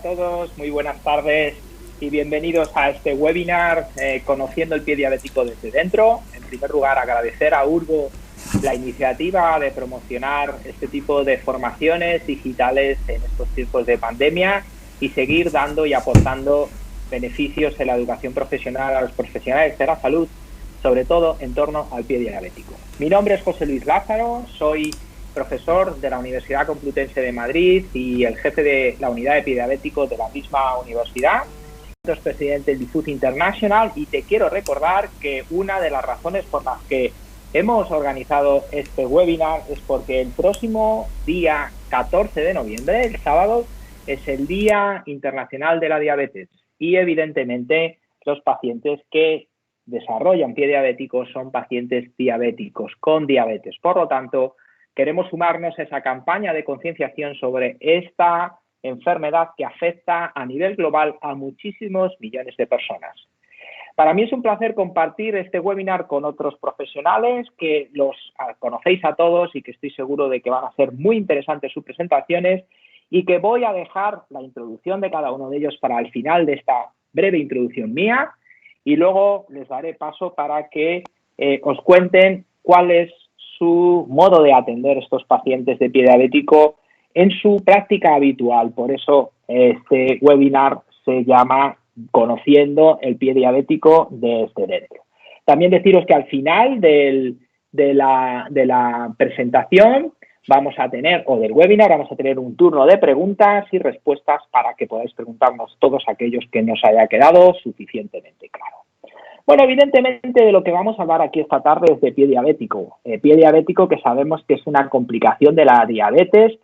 todos, muy buenas tardes y bienvenidos a este webinar Conociendo el pie diabético desde dentro. En primer lugar, agradecer a Urgo la iniciativa de promocionar este tipo de formaciones digitales en estos tiempos de pandemia y seguir dando y aportando beneficios en la educación profesional a los profesionales de la salud, sobre todo en torno al pie diabético. Mi nombre es José Luis Lázaro, soy profesor de la Universidad Complutense de Madrid y el jefe de la unidad de pie diabético de la misma universidad. Soy presidente del DIFUT International y te quiero recordar que una de las razones por las que hemos organizado este webinar es porque el próximo día 14 de noviembre, el sábado, es el Día Internacional de la Diabetes y evidentemente los pacientes que desarrollan pie diabético son pacientes diabéticos con diabetes. Por lo tanto, queremos sumarnos a esa campaña de concienciación sobre esta enfermedad que afecta a nivel global a muchísimos millones de personas. Para mí es un placer compartir este webinar con otros profesionales que los conocéis a todos y que estoy seguro de que van a ser muy interesantes sus presentaciones y que voy a dejar la introducción de cada uno de ellos para el final de esta breve introducción mía y luego les daré paso para que os cuenten cuál es su modo de atender a estos pacientes de pie diabético en su práctica habitual. Por eso este webinar se llama Conociendo el pie diabético desde dentro. También deciros que al final de la presentación vamos a tener, o del webinar, vamos a tener un turno de preguntas y respuestas para que podáis preguntarnos todos aquellos que nos haya quedado suficientemente claro. Bueno, evidentemente de lo que vamos a hablar aquí esta tarde es de pie diabético. Pie diabético que sabemos que es una complicación de la diabetes,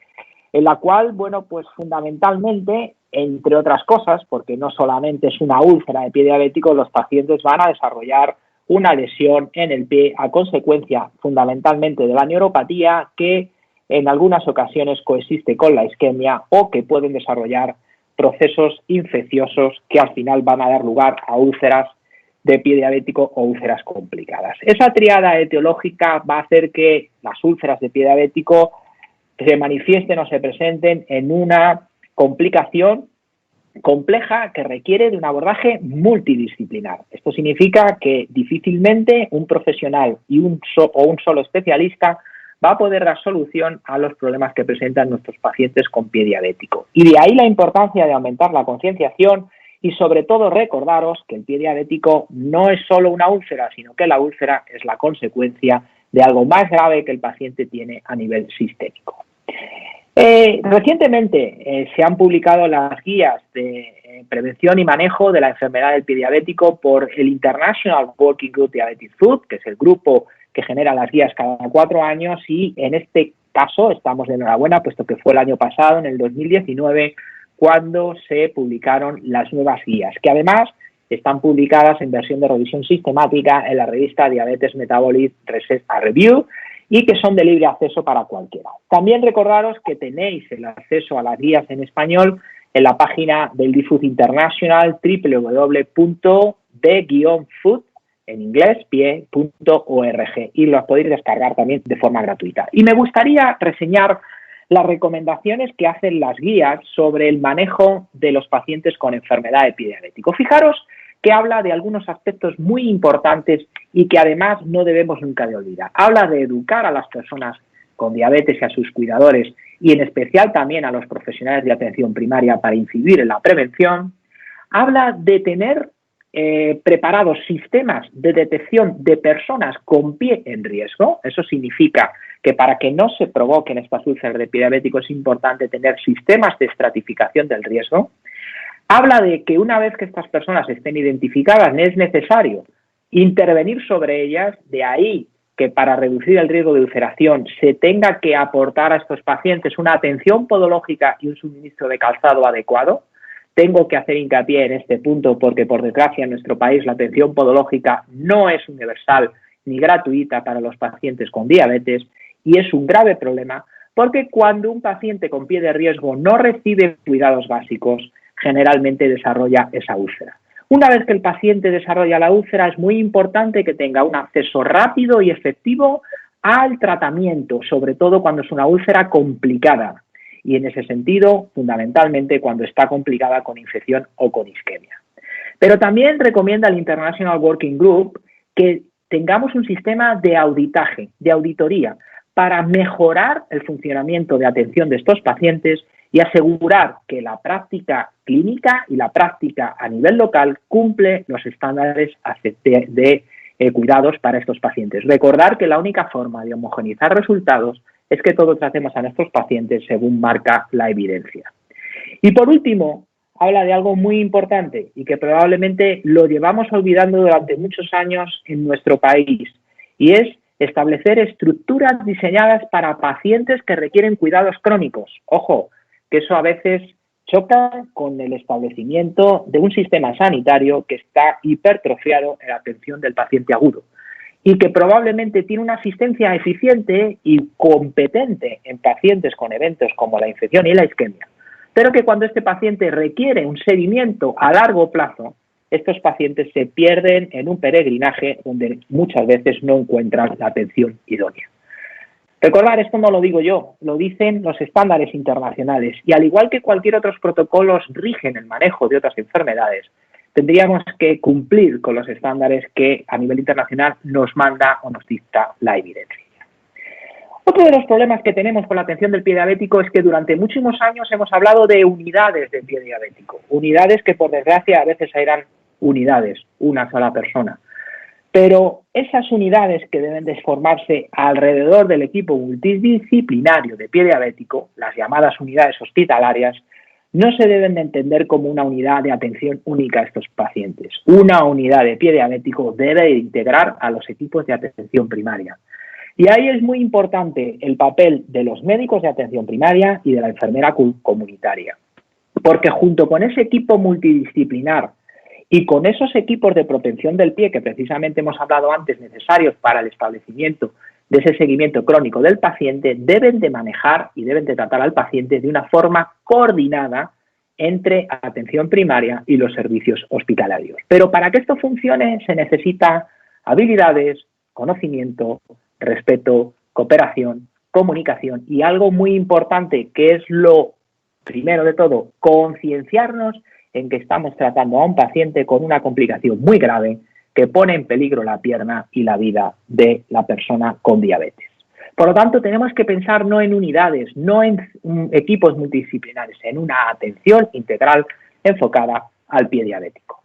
en la cual, bueno, pues fundamentalmente, entre otras cosas, porque no solamente es una úlcera de pie diabético, los pacientes van a desarrollar una lesión en el pie a consecuencia fundamentalmente de la neuropatía que en algunas ocasiones coexiste con la isquemia o que pueden desarrollar procesos infecciosos que al final van a dar lugar a úlceras de pie diabético o úlceras complicadas. Esa tríada etiológica va a hacer que las úlceras de pie diabético se manifiesten o se presenten en una complicación compleja que requiere de un abordaje multidisciplinar. Esto significa que difícilmente un profesional y un solo especialista va a poder dar solución a los problemas que presentan nuestros pacientes con pie diabético. Y de ahí la importancia de aumentar la concienciación y sobre todo recordaros que el pie diabético no es solo una úlcera, sino que la úlcera es la consecuencia de algo más grave que el paciente tiene a nivel sistémico. Recientemente se han publicado las guías de prevención y manejo de la enfermedad del pie diabético por el International Working Group Diabetes Food, que es el grupo que genera las guías cada 4 años y en este caso estamos de enhorabuena, puesto que fue el año pasado, en el 2019, cuando se publicaron las nuevas guías, que además están publicadas en versión de revisión sistemática en la revista Diabetes Metabolic Research and Review y que son de libre acceso para cualquiera. También recordaros que tenéis el acceso a las guías en español en la página del DIFUT International, www.the-food, en inglés, pie.org, y los podéis descargar también de forma gratuita. Y me gustaría reseñar las recomendaciones que hacen las guías sobre el manejo de los pacientes con enfermedad de pie diabético. Fijaros que habla de algunos aspectos muy importantes y que además no debemos nunca de olvidar. Habla de educar a las personas con diabetes y a sus cuidadores y en especial también a los profesionales de atención primaria para incidir en la prevención. Habla de tener preparados sistemas de detección de personas con pie en riesgo. Eso significa que para que no se provoquen estas úlceras de pie diabético es importante tener sistemas de estratificación del riesgo. Habla de que una vez que estas personas estén identificadas es necesario intervenir sobre ellas, de ahí que para reducir el riesgo de ulceración se tenga que aportar a estos pacientes una atención podológica y un suministro de calzado adecuado. Tengo que hacer hincapié en este punto porque, por desgracia, en nuestro país la atención podológica no es universal ni gratuita para los pacientes con diabetes y es un grave problema porque cuando un paciente con pie de riesgo no recibe cuidados básicos, generalmente desarrolla esa úlcera. Una vez que el paciente desarrolla la úlcera, es muy importante que tenga un acceso rápido y efectivo al tratamiento, sobre todo cuando es una úlcera complicada. y en ese sentido, fundamentalmente cuando está complicada con infección o con isquemia. Pero también recomienda el International Working Group que tengamos un sistema de auditaje, de auditoría, para mejorar el funcionamiento de atención de estos pacientes y asegurar que la práctica clínica y la práctica a nivel local cumple los estándares de cuidados para estos pacientes. Recordar que la única forma de homogeneizar resultados es que todos tratemos a nuestros pacientes según marca la evidencia. Y por último, habla de algo muy importante y que probablemente lo llevamos olvidando durante muchos años en nuestro país, y es establecer estructuras diseñadas para pacientes que requieren cuidados crónicos. Ojo, que eso a veces choca con el establecimiento de un sistema sanitario que está hipertrofiado en la atención del paciente agudo y que probablemente tiene una asistencia eficiente y competente en pacientes con eventos como la infección y la isquemia, pero que cuando este paciente requiere un seguimiento a largo plazo, estos pacientes se pierden en un peregrinaje donde muchas veces no encuentran la atención idónea. Recordar, esto no lo digo yo, lo dicen los estándares internacionales y al igual que cualquier otros protocolos rigen el manejo de otras enfermedades, tendríamos que cumplir con los estándares que a nivel internacional nos manda o nos dicta la evidencia. Otro de los problemas que tenemos con la atención del pie diabético es que durante muchísimos años hemos hablado de unidades de pie diabético, unidades que por desgracia a veces eran unidades, una sola persona. Pero esas unidades que deben de formarse alrededor del equipo multidisciplinario de pie diabético, las llamadas unidades hospitalarias, no se deben de entender como una unidad de atención única a estos pacientes. Una unidad de pie diabético debe integrar a los equipos de atención primaria. Y ahí es muy importante el papel de los médicos de atención primaria y de la enfermera comunitaria. Porque junto con ese equipo multidisciplinar y con esos equipos de protección del pie que precisamente hemos hablado antes necesarios para el establecimiento de ese seguimiento crónico del paciente, deben de manejar y deben de tratar al paciente de una forma coordinada entre atención primaria y los servicios hospitalarios. Pero para que esto funcione se necesita habilidades, conocimiento, respeto, cooperación, comunicación y algo muy importante que es lo primero de todo, concienciarnos en que estamos tratando a un paciente con una complicación muy grave que pone en peligro la pierna y la vida de la persona con diabetes. Por lo tanto, tenemos que pensar no en unidades, no en equipos multidisciplinares, en una atención integral enfocada al pie diabético.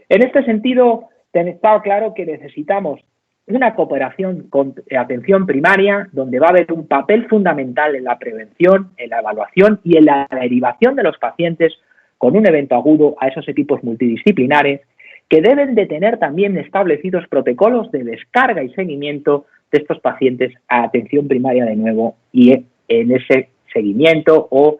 En este sentido, está claro que necesitamos una cooperación con atención primaria, donde va a haber un papel fundamental en la prevención, en la evaluación y en la derivación de los pacientes con un evento agudo a esos equipos multidisciplinares que deben de tener también establecidos protocolos de descarga y seguimiento de estos pacientes a atención primaria de nuevo y en ese seguimiento o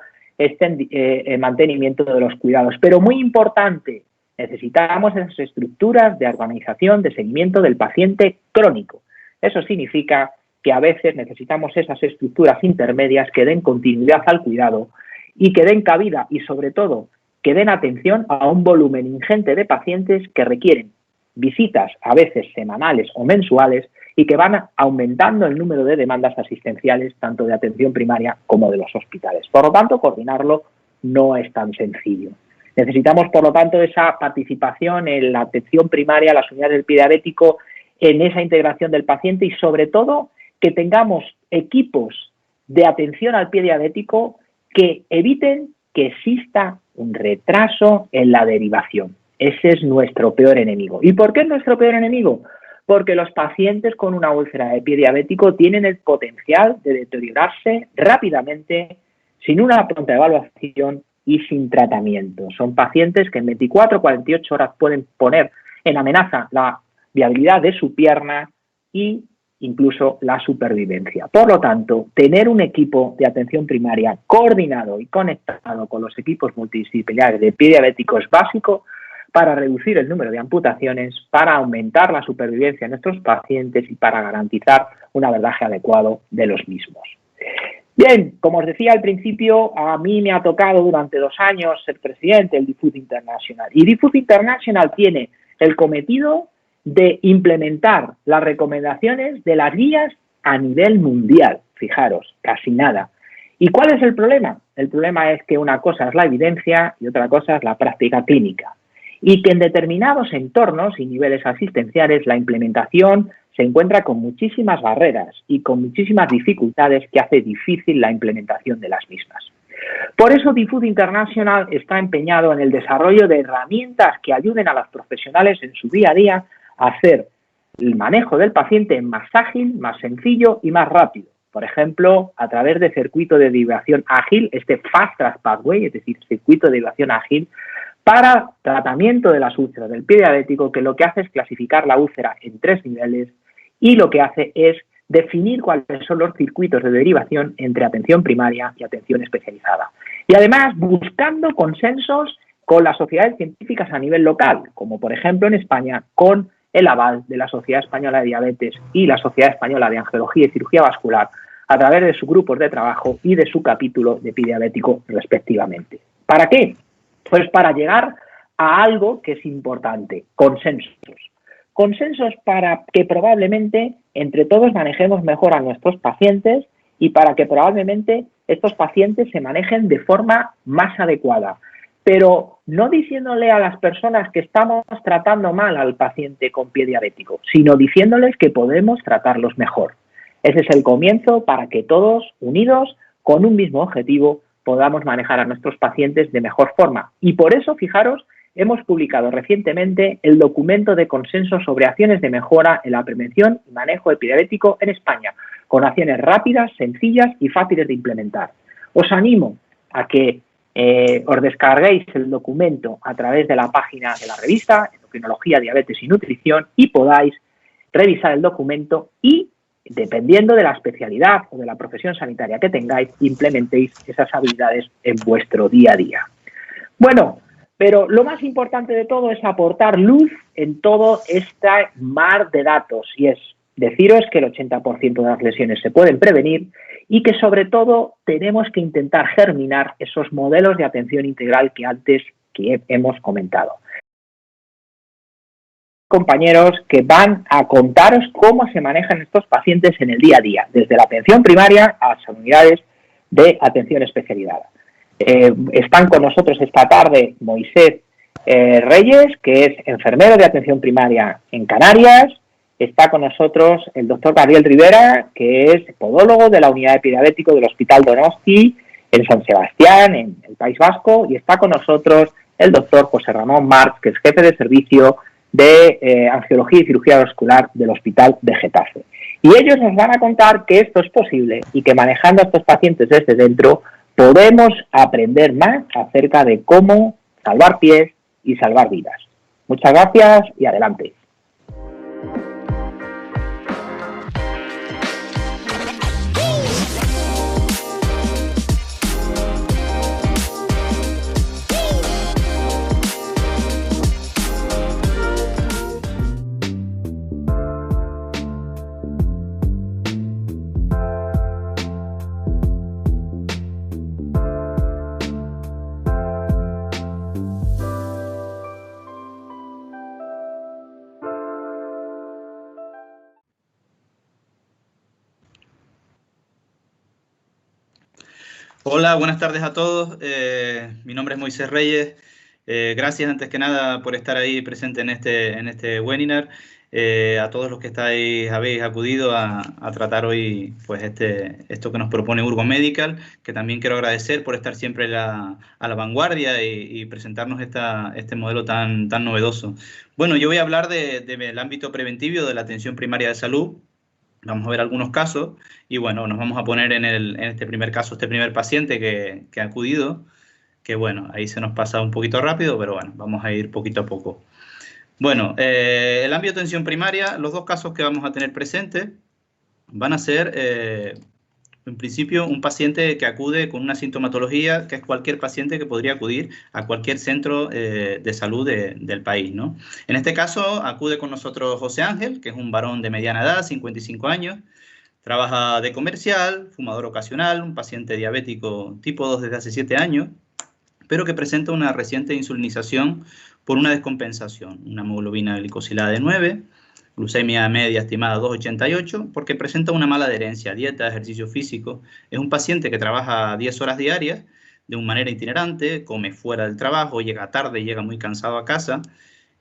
mantenimiento de los cuidados. Pero muy importante, necesitamos esas estructuras de organización, de seguimiento del paciente crónico. Eso significa que a veces necesitamos esas estructuras intermedias que den continuidad al cuidado y que den cabida y sobre todo que den atención a un volumen ingente de pacientes que requieren visitas a veces semanales o mensuales y que van aumentando el número de demandas asistenciales tanto de atención primaria como de los hospitales. Por lo tanto, coordinarlo no es tan sencillo. Necesitamos, por lo tanto, esa participación en la atención primaria, las unidades del pie diabético, en esa integración del paciente y, sobre todo, que tengamos equipos de atención al pie diabético que eviten que exista un retraso en la derivación. Ese es nuestro peor enemigo. ¿Y por qué es nuestro peor enemigo? Porque los pacientes con una úlcera de pie diabético tienen el potencial de deteriorarse rápidamente sin una pronta evaluación y sin tratamiento. Son pacientes que en 24 o 48 horas pueden poner en amenaza la viabilidad de su pierna y incluso la supervivencia. Por lo tanto, tener un equipo de atención primaria coordinado y conectado con los equipos multidisciplinares de pie diabético es básico para reducir el número de amputaciones, para aumentar la supervivencia de nuestros pacientes y para garantizar un abordaje adecuado de los mismos. Bien, como os decía al principio, a mí me ha tocado durante 2 años ser presidente del DFUD International. Y DFUD International tiene el cometido de implementar las recomendaciones de las guías a nivel mundial. Fijaros, casi nada. ¿Y cuál es el problema? El problema es que una cosa es la evidencia y otra cosa es la práctica clínica. Y que en determinados entornos y niveles asistenciales la implementación se encuentra con muchísimas barreras y con muchísimas dificultades que hace difícil la implementación de las mismas. Por eso DeFood International está empeñado en el desarrollo de herramientas que ayuden a los profesionales en su día a día a hacer el manejo del paciente más ágil, más sencillo y más rápido. Por ejemplo, a través de circuito de derivación ágil, este Fast Track Pathway, es decir, circuito de derivación ágil, para tratamiento de las úlceras del pie diabético, que lo que hace es clasificar la úlcera en 3 niveles y lo que hace es definir cuáles son los circuitos de derivación entre atención primaria y atención especializada. Y además buscando consensos con las sociedades científicas a nivel local, como por ejemplo en España con el aval de la Sociedad Española de Diabetes y la Sociedad Española de Angiología y Cirugía Vascular a través de sus grupos de trabajo y de su capítulo de pie diabético respectivamente. ¿Para qué? Pues para llegar a algo que es importante, consensos. Consensos para que probablemente entre todos manejemos mejor a nuestros pacientes y para que probablemente estos pacientes se manejen de forma más adecuada. Pero no diciéndole a las personas que estamos tratando mal al paciente con pie diabético, sino diciéndoles que podemos tratarlos mejor. Ese es el comienzo para que todos, unidos, con un mismo objetivo, podamos manejar a nuestros pacientes de mejor forma. Y por eso, fijaros, hemos publicado recientemente el documento de consenso sobre acciones de mejora en la prevención y manejo epidemiológico en España, con acciones rápidas, sencillas y fáciles de implementar. Os animo a que os descarguéis el documento a través de la página de la revista Endocrinología, Diabetes y Nutrición y podáis revisar el documento y, dependiendo de la especialidad o de la profesión sanitaria que tengáis, implementéis esas habilidades en vuestro día a día. Bueno, pero lo más importante de todo es aportar luz en todo este mar de datos y es deciros que el 80% de las lesiones se pueden prevenir y que sobre todo tenemos que intentar germinar esos modelos de atención integral que antes hemos comentado. Compañeros que van a contaros cómo se manejan estos pacientes en el día a día, desde la atención primaria a las unidades de atención especializada. Están con nosotros esta tarde Moisés Reyes, que es enfermero de atención primaria en Canarias. Está con nosotros el doctor Gabriel Rivera, que es podólogo de la unidad de pie diabético del Hospital Donosti en San Sebastián, en el País Vasco. Y está con nosotros el doctor José Ramón March, que es jefe de servicio de Angiología y Cirugía Vascular del Hospital de Getafe. Y ellos nos van a contar que esto es posible y que manejando a estos pacientes desde dentro podemos aprender más acerca de cómo salvar pies y salvar vidas. Muchas gracias y adelante. Hola, buenas tardes a todos. Mi nombre es Moisés Reyes. Gracias antes que nada por estar ahí presente en este webinar. A todos los que habéis acudido a tratar hoy pues esto que nos propone Urgo Medical, que también quiero agradecer por estar siempre a la vanguardia y presentarnos este modelo tan novedoso. Bueno, yo voy a hablar del ámbito preventivo de la atención primaria de salud. Vamos a ver algunos casos y bueno, nos vamos a poner en este primer caso, este primer paciente que ha acudido, que bueno, ahí se nos pasa un poquito rápido, pero bueno, vamos a ir poquito a poco. Bueno, el ámbito de atención primaria, los dos casos que vamos a tener presentes van a ser, en principio, un paciente que acude con una sintomatología que es cualquier paciente que podría acudir a cualquier centro de salud del país, ¿no? En este caso, acude con nosotros José Ángel, que es un varón de mediana edad, 55 años, trabaja de comercial, fumador ocasional, un paciente diabético tipo 2 desde hace 7 años, pero que presenta una reciente insulinización por una descompensación, una hemoglobina glicosilada de 9, glucemia media estimada 288, porque presenta una mala adherencia a dieta, ejercicio físico. Es un paciente que trabaja 10 horas diarias de una manera itinerante, come fuera del trabajo, llega tarde, llega muy cansado a casa.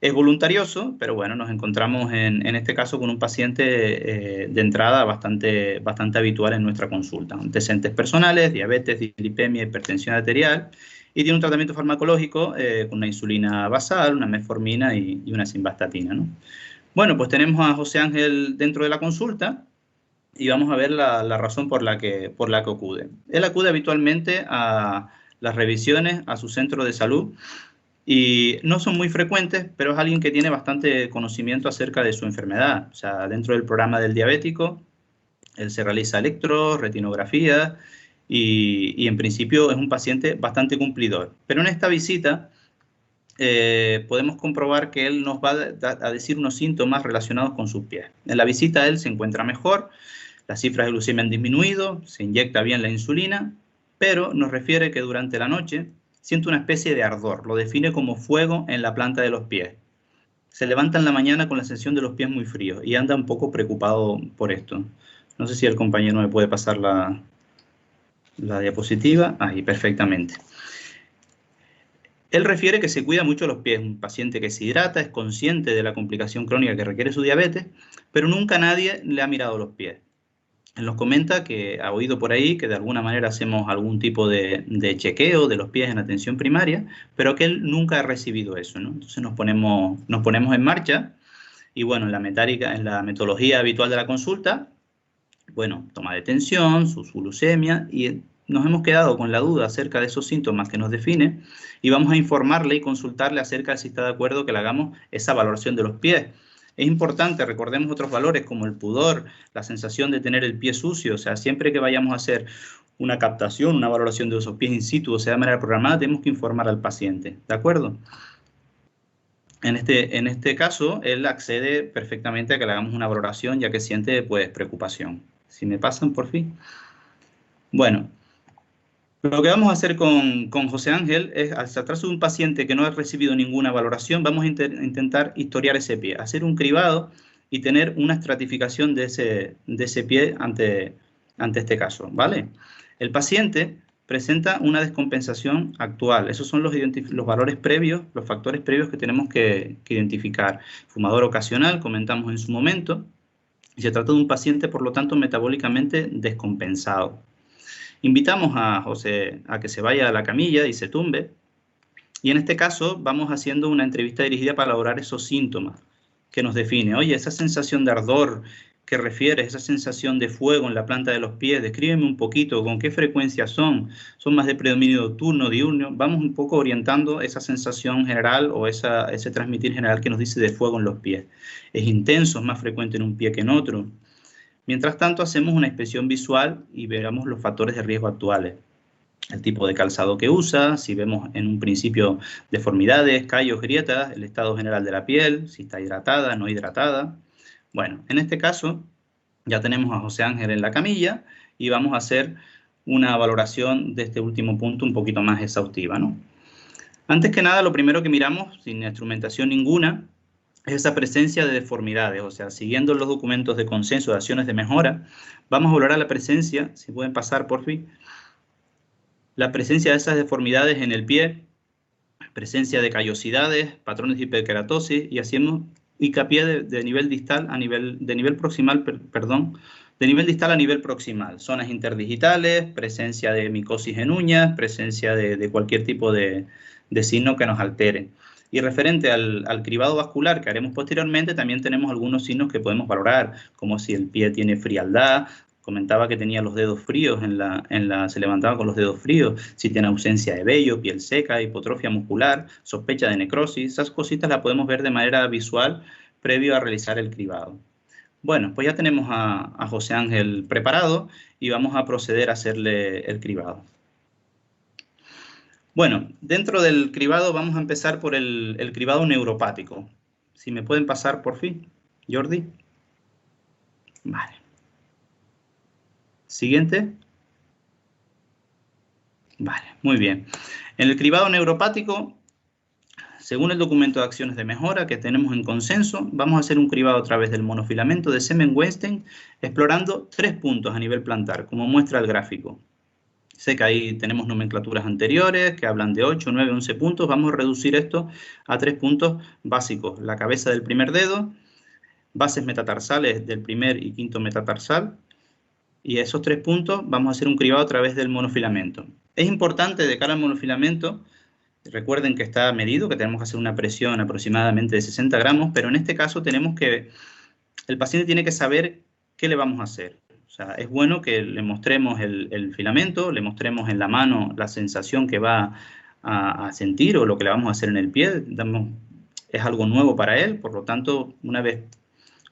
Es voluntarioso, pero bueno, nos encontramos en este caso con un paciente de entrada bastante habitual en nuestra consulta. Antecedentes personales, diabetes, dislipemia, hipertensión arterial, y tiene un tratamiento farmacológico con una insulina basal, una metformina y una simvastatina, ¿no? Bueno, pues tenemos a José Ángel dentro de la consulta y vamos a ver la razón por la que acude. Él acude habitualmente a las revisiones a su centro de salud y no son muy frecuentes, pero es alguien que tiene bastante conocimiento acerca de su enfermedad. O sea, dentro del programa del diabético, él se realiza electro, retinografía y en principio es un paciente bastante cumplidor. Pero en esta visita podemos comprobar que él nos va a decir unos síntomas relacionados con sus pies. En la visita él se encuentra mejor, las cifras de glucemia han disminuido, se inyecta bien la insulina, pero nos refiere que durante la noche siente una especie de ardor, lo define como fuego en la planta de los pies. Se levanta en la mañana con la sensación de los pies muy fríos y anda un poco preocupado por esto. No sé si el compañero me puede pasar la diapositiva. Ahí, perfectamente. Él refiere que se cuida mucho los pies, un paciente que se hidrata, es consciente de la complicación crónica que requiere su diabetes, pero nunca nadie le ha mirado los pies. Él nos comenta que ha oído por ahí que de alguna manera hacemos algún tipo de chequeo de los pies en atención primaria, pero que él nunca ha recibido eso, ¿no? Entonces nos ponemos en marcha y bueno, en la metodología habitual de la consulta, bueno, toma de tensión, su glucemia, y nos hemos quedado con la duda acerca de esos síntomas que nos define y vamos a informarle y consultarle acerca de si está de acuerdo que le hagamos esa valoración de los pies. Es importante, recordemos otros valores como el pudor, la sensación de tener el pie sucio, o sea, siempre que vayamos a hacer una captación, una valoración de esos pies in situ, o sea, de manera programada, tenemos que informar al paciente, ¿de acuerdo? En este caso, él accede perfectamente a que le hagamos una valoración ya que siente, pues, preocupación. Si me pasan, por fin. Bueno, lo que vamos a hacer con José Ángel es, al tratarse de un paciente que no ha recibido ninguna valoración, vamos a intentar historiar ese pie, hacer un cribado y tener una estratificación de ese pie ante este caso, ¿vale? El paciente presenta una descompensación actual. Esos son los valores previos, los factores previos que tenemos que identificar. Fumador ocasional, comentamos en su momento, y se trata de un paciente, por lo tanto, metabólicamente descompensado. Invitamos a José a que se vaya a la camilla y se tumbe. Y en este caso vamos haciendo una entrevista dirigida para elaborar esos síntomas que nos define. Oye, esa sensación de ardor que refieres, esa sensación de fuego en la planta de los pies, descríbeme un poquito con qué frecuencia son. ¿Son más de predominio nocturno, diurno? Vamos un poco orientando esa sensación general o ese transmitir general que nos dice de fuego en los pies. ¿Es intenso, es más frecuente en un pie que en otro? Mientras tanto, hacemos una inspección visual y veremos los factores de riesgo actuales. El tipo de calzado que usa, si vemos en un principio deformidades, callos, grietas, el estado general de la piel, si está hidratada, no hidratada. Bueno, en este caso ya tenemos a José Ángel en la camilla y vamos a hacer una valoración de este último punto un poquito más exhaustiva, ¿no? Antes que nada, lo primero que miramos, sin instrumentación ninguna, es esa presencia de deformidades, o sea, siguiendo los documentos de consenso de acciones de mejora, vamos a valorar la presencia, si pueden pasar por fin, la presencia de esas deformidades en el pie, presencia de callosidades, patrones de hiperkeratosis, y hacemos hincapié de nivel distal a nivel proximal, de nivel distal a nivel proximal, zonas interdigitales, presencia de micosis en uñas, presencia de cualquier tipo de signo que nos altere. Y referente al cribado vascular que haremos posteriormente, también tenemos algunos signos que podemos valorar, como si el pie tiene frialdad, comentaba que tenía los dedos fríos, se levantaba con los dedos fríos, si tiene ausencia de vello, piel seca, hipotrofia muscular, sospecha de necrosis, esas cositas las podemos ver de manera visual previo a realizar el cribado. Bueno, pues ya tenemos a José Ángel preparado y vamos a proceder a hacerle el cribado. Bueno, dentro del cribado vamos a empezar por el cribado neuropático. Si me pueden pasar por fin, Jordi. Vale. Siguiente. Vale, muy bien. En el cribado neuropático Según el documento de acciones de mejora que tenemos en consenso, vamos a hacer un cribado a través del monofilamento de semen Weinstein, explorando 3 puntos a nivel plantar, como muestra el gráfico. Sé que ahí tenemos nomenclaturas anteriores que hablan de 8, 9, 11 puntos. Vamos a reducir esto a 3 puntos básicos. La cabeza del primer dedo, bases metatarsales del primer y quinto metatarsal. Y esos 3 puntos vamos a hacer un cribado a través del monofilamento. Es importante de cara al monofilamento, recuerden que está medido, que tenemos que hacer una presión aproximadamente de 60 gramos, pero en este caso el paciente tiene que saber qué le vamos a hacer. O sea, es bueno que le mostremos el filamento, le mostremos en la mano la sensación que va a sentir o lo que le vamos a hacer en el pie. Es algo nuevo para él, por lo tanto, una vez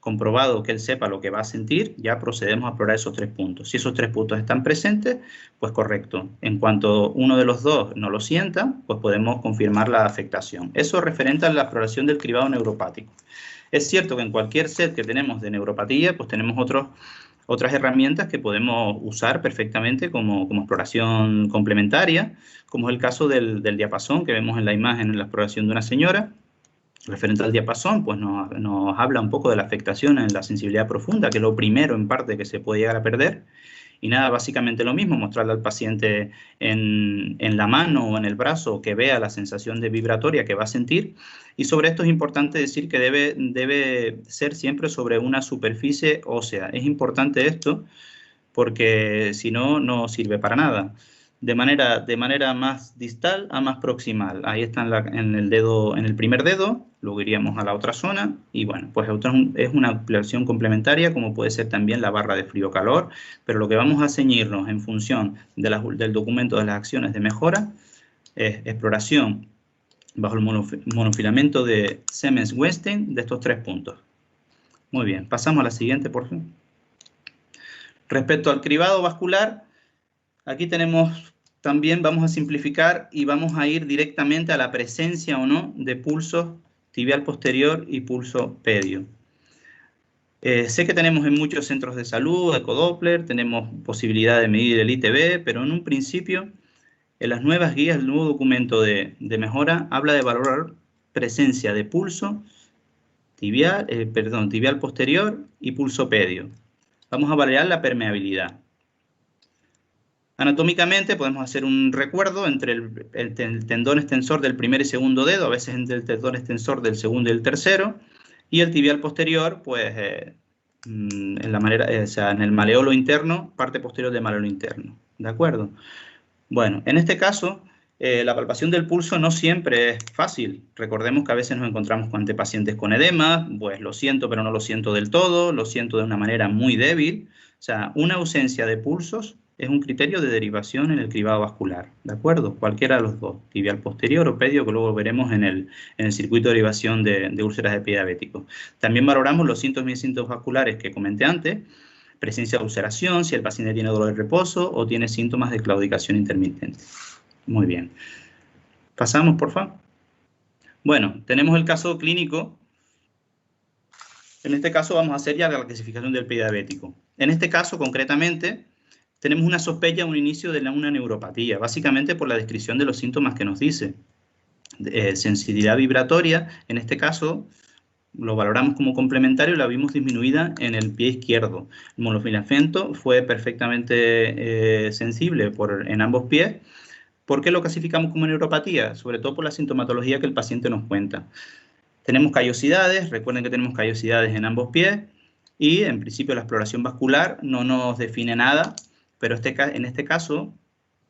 comprobado que él sepa lo que va a sentir, ya procedemos a explorar esos 3 puntos. Si esos 3 puntos están presentes, pues correcto. En cuanto uno de los dos no lo sienta, pues podemos confirmar la afectación. Eso referente a la exploración del cribado neuropático. Es cierto que en cualquier set que tenemos de neuropatía, pues tenemos otras herramientas que podemos usar perfectamente como exploración complementaria, como es el caso del diapasón que vemos en la imagen en la exploración de una señora. Referente al diapasón, pues nos habla un poco de la afectación en la sensibilidad profunda, que es lo primero en parte que se puede llegar a perder. Y nada, básicamente lo mismo, mostrarle al paciente en la mano o en el brazo que vea la sensación de vibratoria que va a sentir. Y sobre esto es importante decir que debe ser siempre sobre una superficie ósea. Es importante esto porque si no, no sirve para nada. De manera más distal a más proximal. Ahí está en el primer dedo, luego iríamos a la otra zona y bueno, pues es una ampliación complementaria como puede ser también la barra de frío-calor, pero lo que vamos a ceñirnos en función del documento de las acciones de mejora es exploración bajo el monofilamento de Siemens-Weinstein de estos 3 puntos. Muy bien, pasamos a la siguiente, por favor. Respecto al cribado vascular, aquí también vamos a simplificar y vamos a ir directamente a la presencia o no de pulsos tibial posterior y pulso pedio. Sé que tenemos en muchos centros de salud ecodoppler, tenemos posibilidad de medir el ITB, pero en un principio, en las nuevas guías, el nuevo documento de mejora habla de valorar presencia de pulso tibial posterior y pulso pedio. Vamos a valorar la permeabilidad. Anatómicamente podemos hacer un recuerdo entre el tendón extensor del primer y segundo dedo, a veces entre el tendón extensor del segundo y el tercero, y el tibial posterior, pues en el maleolo interno, parte posterior del maleolo interno. ¿De acuerdo? Bueno, en este caso, la palpación del pulso no siempre es fácil. Recordemos que a veces nos encontramos ante pacientes con edema, pues lo siento pero no lo siento del todo, lo siento de una manera muy débil. O sea, una ausencia de pulsos es un criterio de derivación en el cribado vascular, ¿de acuerdo? Cualquiera de los dos, tibial posterior o pedio, que luego veremos en el circuito de derivación de úlceras de pie diabético. También valoramos los síntomas y síntomas vasculares que comenté antes, presencia de ulceración, si el paciente tiene dolor de reposo o tiene síntomas de claudicación intermitente. Muy bien. Pasamos, por favor. Bueno, tenemos el caso clínico. En este caso vamos a hacer ya la clasificación del pie diabético. En este caso, concretamente, tenemos una sospecha, un inicio de una neuropatía, básicamente por la descripción de los síntomas que nos dice. Sensibilidad vibratoria, en este caso, lo valoramos como complementario y la vimos disminuida en el pie izquierdo. El monofilamento fue perfectamente sensible en ambos pies. ¿Por qué lo clasificamos como neuropatía? Sobre todo por la sintomatología que el paciente nos cuenta. Tenemos callosidades, recuerden que tenemos callosidades en ambos pies y en principio la exploración vascular no nos define nada, pero en este caso,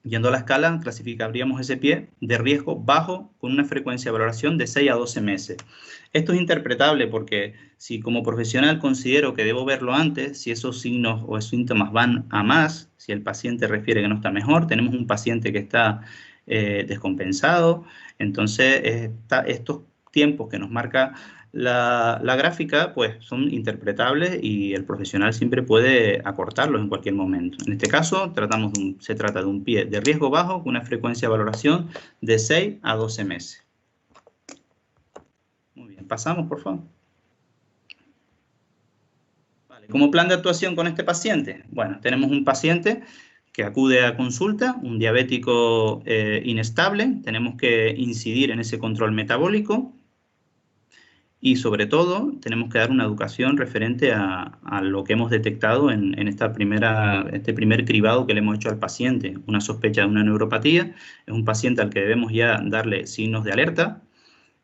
yendo a la escala, clasificaríamos ese pie de riesgo bajo con una frecuencia de valoración de 6 a 12 meses. Esto es interpretable porque si como profesional considero que debo verlo antes, si esos signos o esos síntomas van a más, si el paciente refiere que no está mejor, tenemos un paciente que está descompensado, entonces estos tiempos que nos marca la gráfica pues son interpretables y el profesional siempre puede acortarlos en cualquier momento. En este caso se trata de un pie de riesgo bajo con una frecuencia de valoración de 6 a 12 meses. Muy bien, pasamos por favor. Vale, como plan de actuación con este paciente, bueno, tenemos un paciente que acude a consulta, un diabético inestable, tenemos que incidir en ese control metabólico y sobre todo tenemos que dar una educación referente a lo que hemos detectado en este primer cribado que le hemos hecho al paciente, una sospecha de una neuropatía. Es un paciente al que debemos ya darle signos de alerta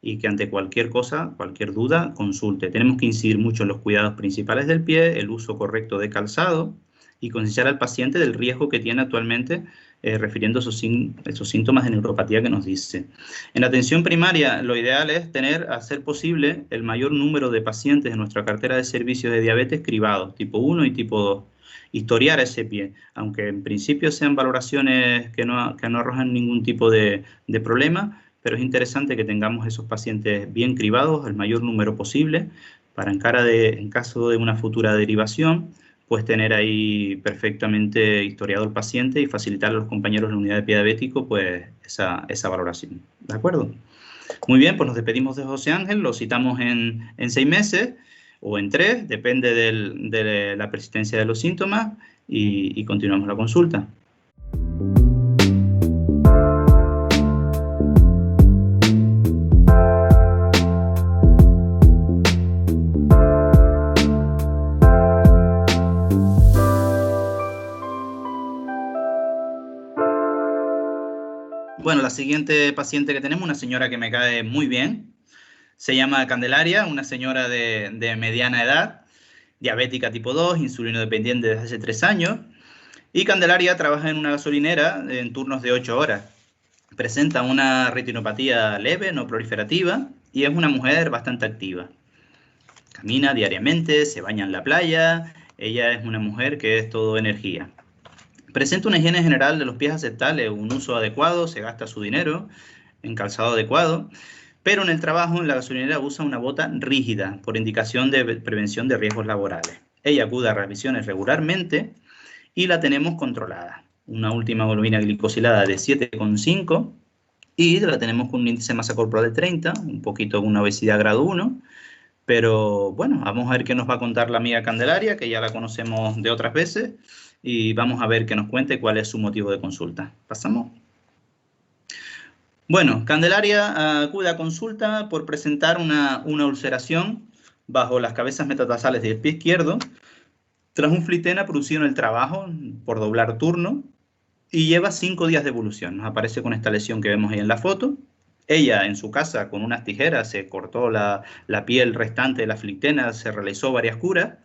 y que ante cualquier cosa, cualquier duda, consulte. Tenemos que incidir mucho en los cuidados principales del pie, el uso correcto de calzado y concienciar al paciente del riesgo que tiene actualmente refiriendo esos síntomas de neuropatía que nos dice. En la atención primaria, lo ideal es tener, a ser posible, el mayor número de pacientes en nuestra cartera de servicios de diabetes cribados, tipo 1 y tipo 2. Historiar ese pie, aunque en principio sean valoraciones que no arrojan ningún tipo de problema, pero es interesante que tengamos esos pacientes bien cribados, el mayor número posible, para en caso de una futura derivación, pues tener ahí perfectamente historiado el paciente y facilitar a los compañeros de la unidad de pie diabético pues esa valoración. ¿De acuerdo? Muy bien, pues nos despedimos de José Ángel, lo citamos en 6 meses o en 3, depende de la persistencia de los síntomas y continuamos la consulta. Bueno, la siguiente paciente que tenemos, una señora que me cae muy bien, se llama Candelaria, una señora de mediana edad, diabética tipo 2, insulino dependiente desde hace 3 años, y Candelaria trabaja en una gasolinera en turnos de 8 horas. Presenta una retinopatía leve, no proliferativa, y es una mujer bastante activa. Camina diariamente, se baña en la playa, ella es una mujer que es todo energía. Presenta una higiene general de los pies aceptable, un uso adecuado, se gasta su dinero en calzado adecuado, pero en el trabajo, en la gasolinera, usa una bota rígida por indicación de prevención de riesgos laborales. Ella acude a revisiones regularmente y la tenemos controlada. Una última hemoglobina glicosilada de 7,5 y la tenemos con un índice de masa corporal de 30, un poquito con una obesidad grado 1, pero bueno, vamos a ver qué nos va a contar la amiga Candelaria, que ya la conocemos de otras veces, y vamos a ver que nos cuente cuál es su motivo de consulta. ¿Pasamos? Bueno, Candelaria acude a consulta por presentar una ulceración bajo las cabezas metatarsales del pie izquierdo tras un flitena producido en el trabajo por doblar turno y lleva 5 días de evolución. Nos aparece con esta lesión que vemos ahí en la foto. Ella en su casa con unas tijeras se cortó la piel restante de la flitena, se realizó varias curas,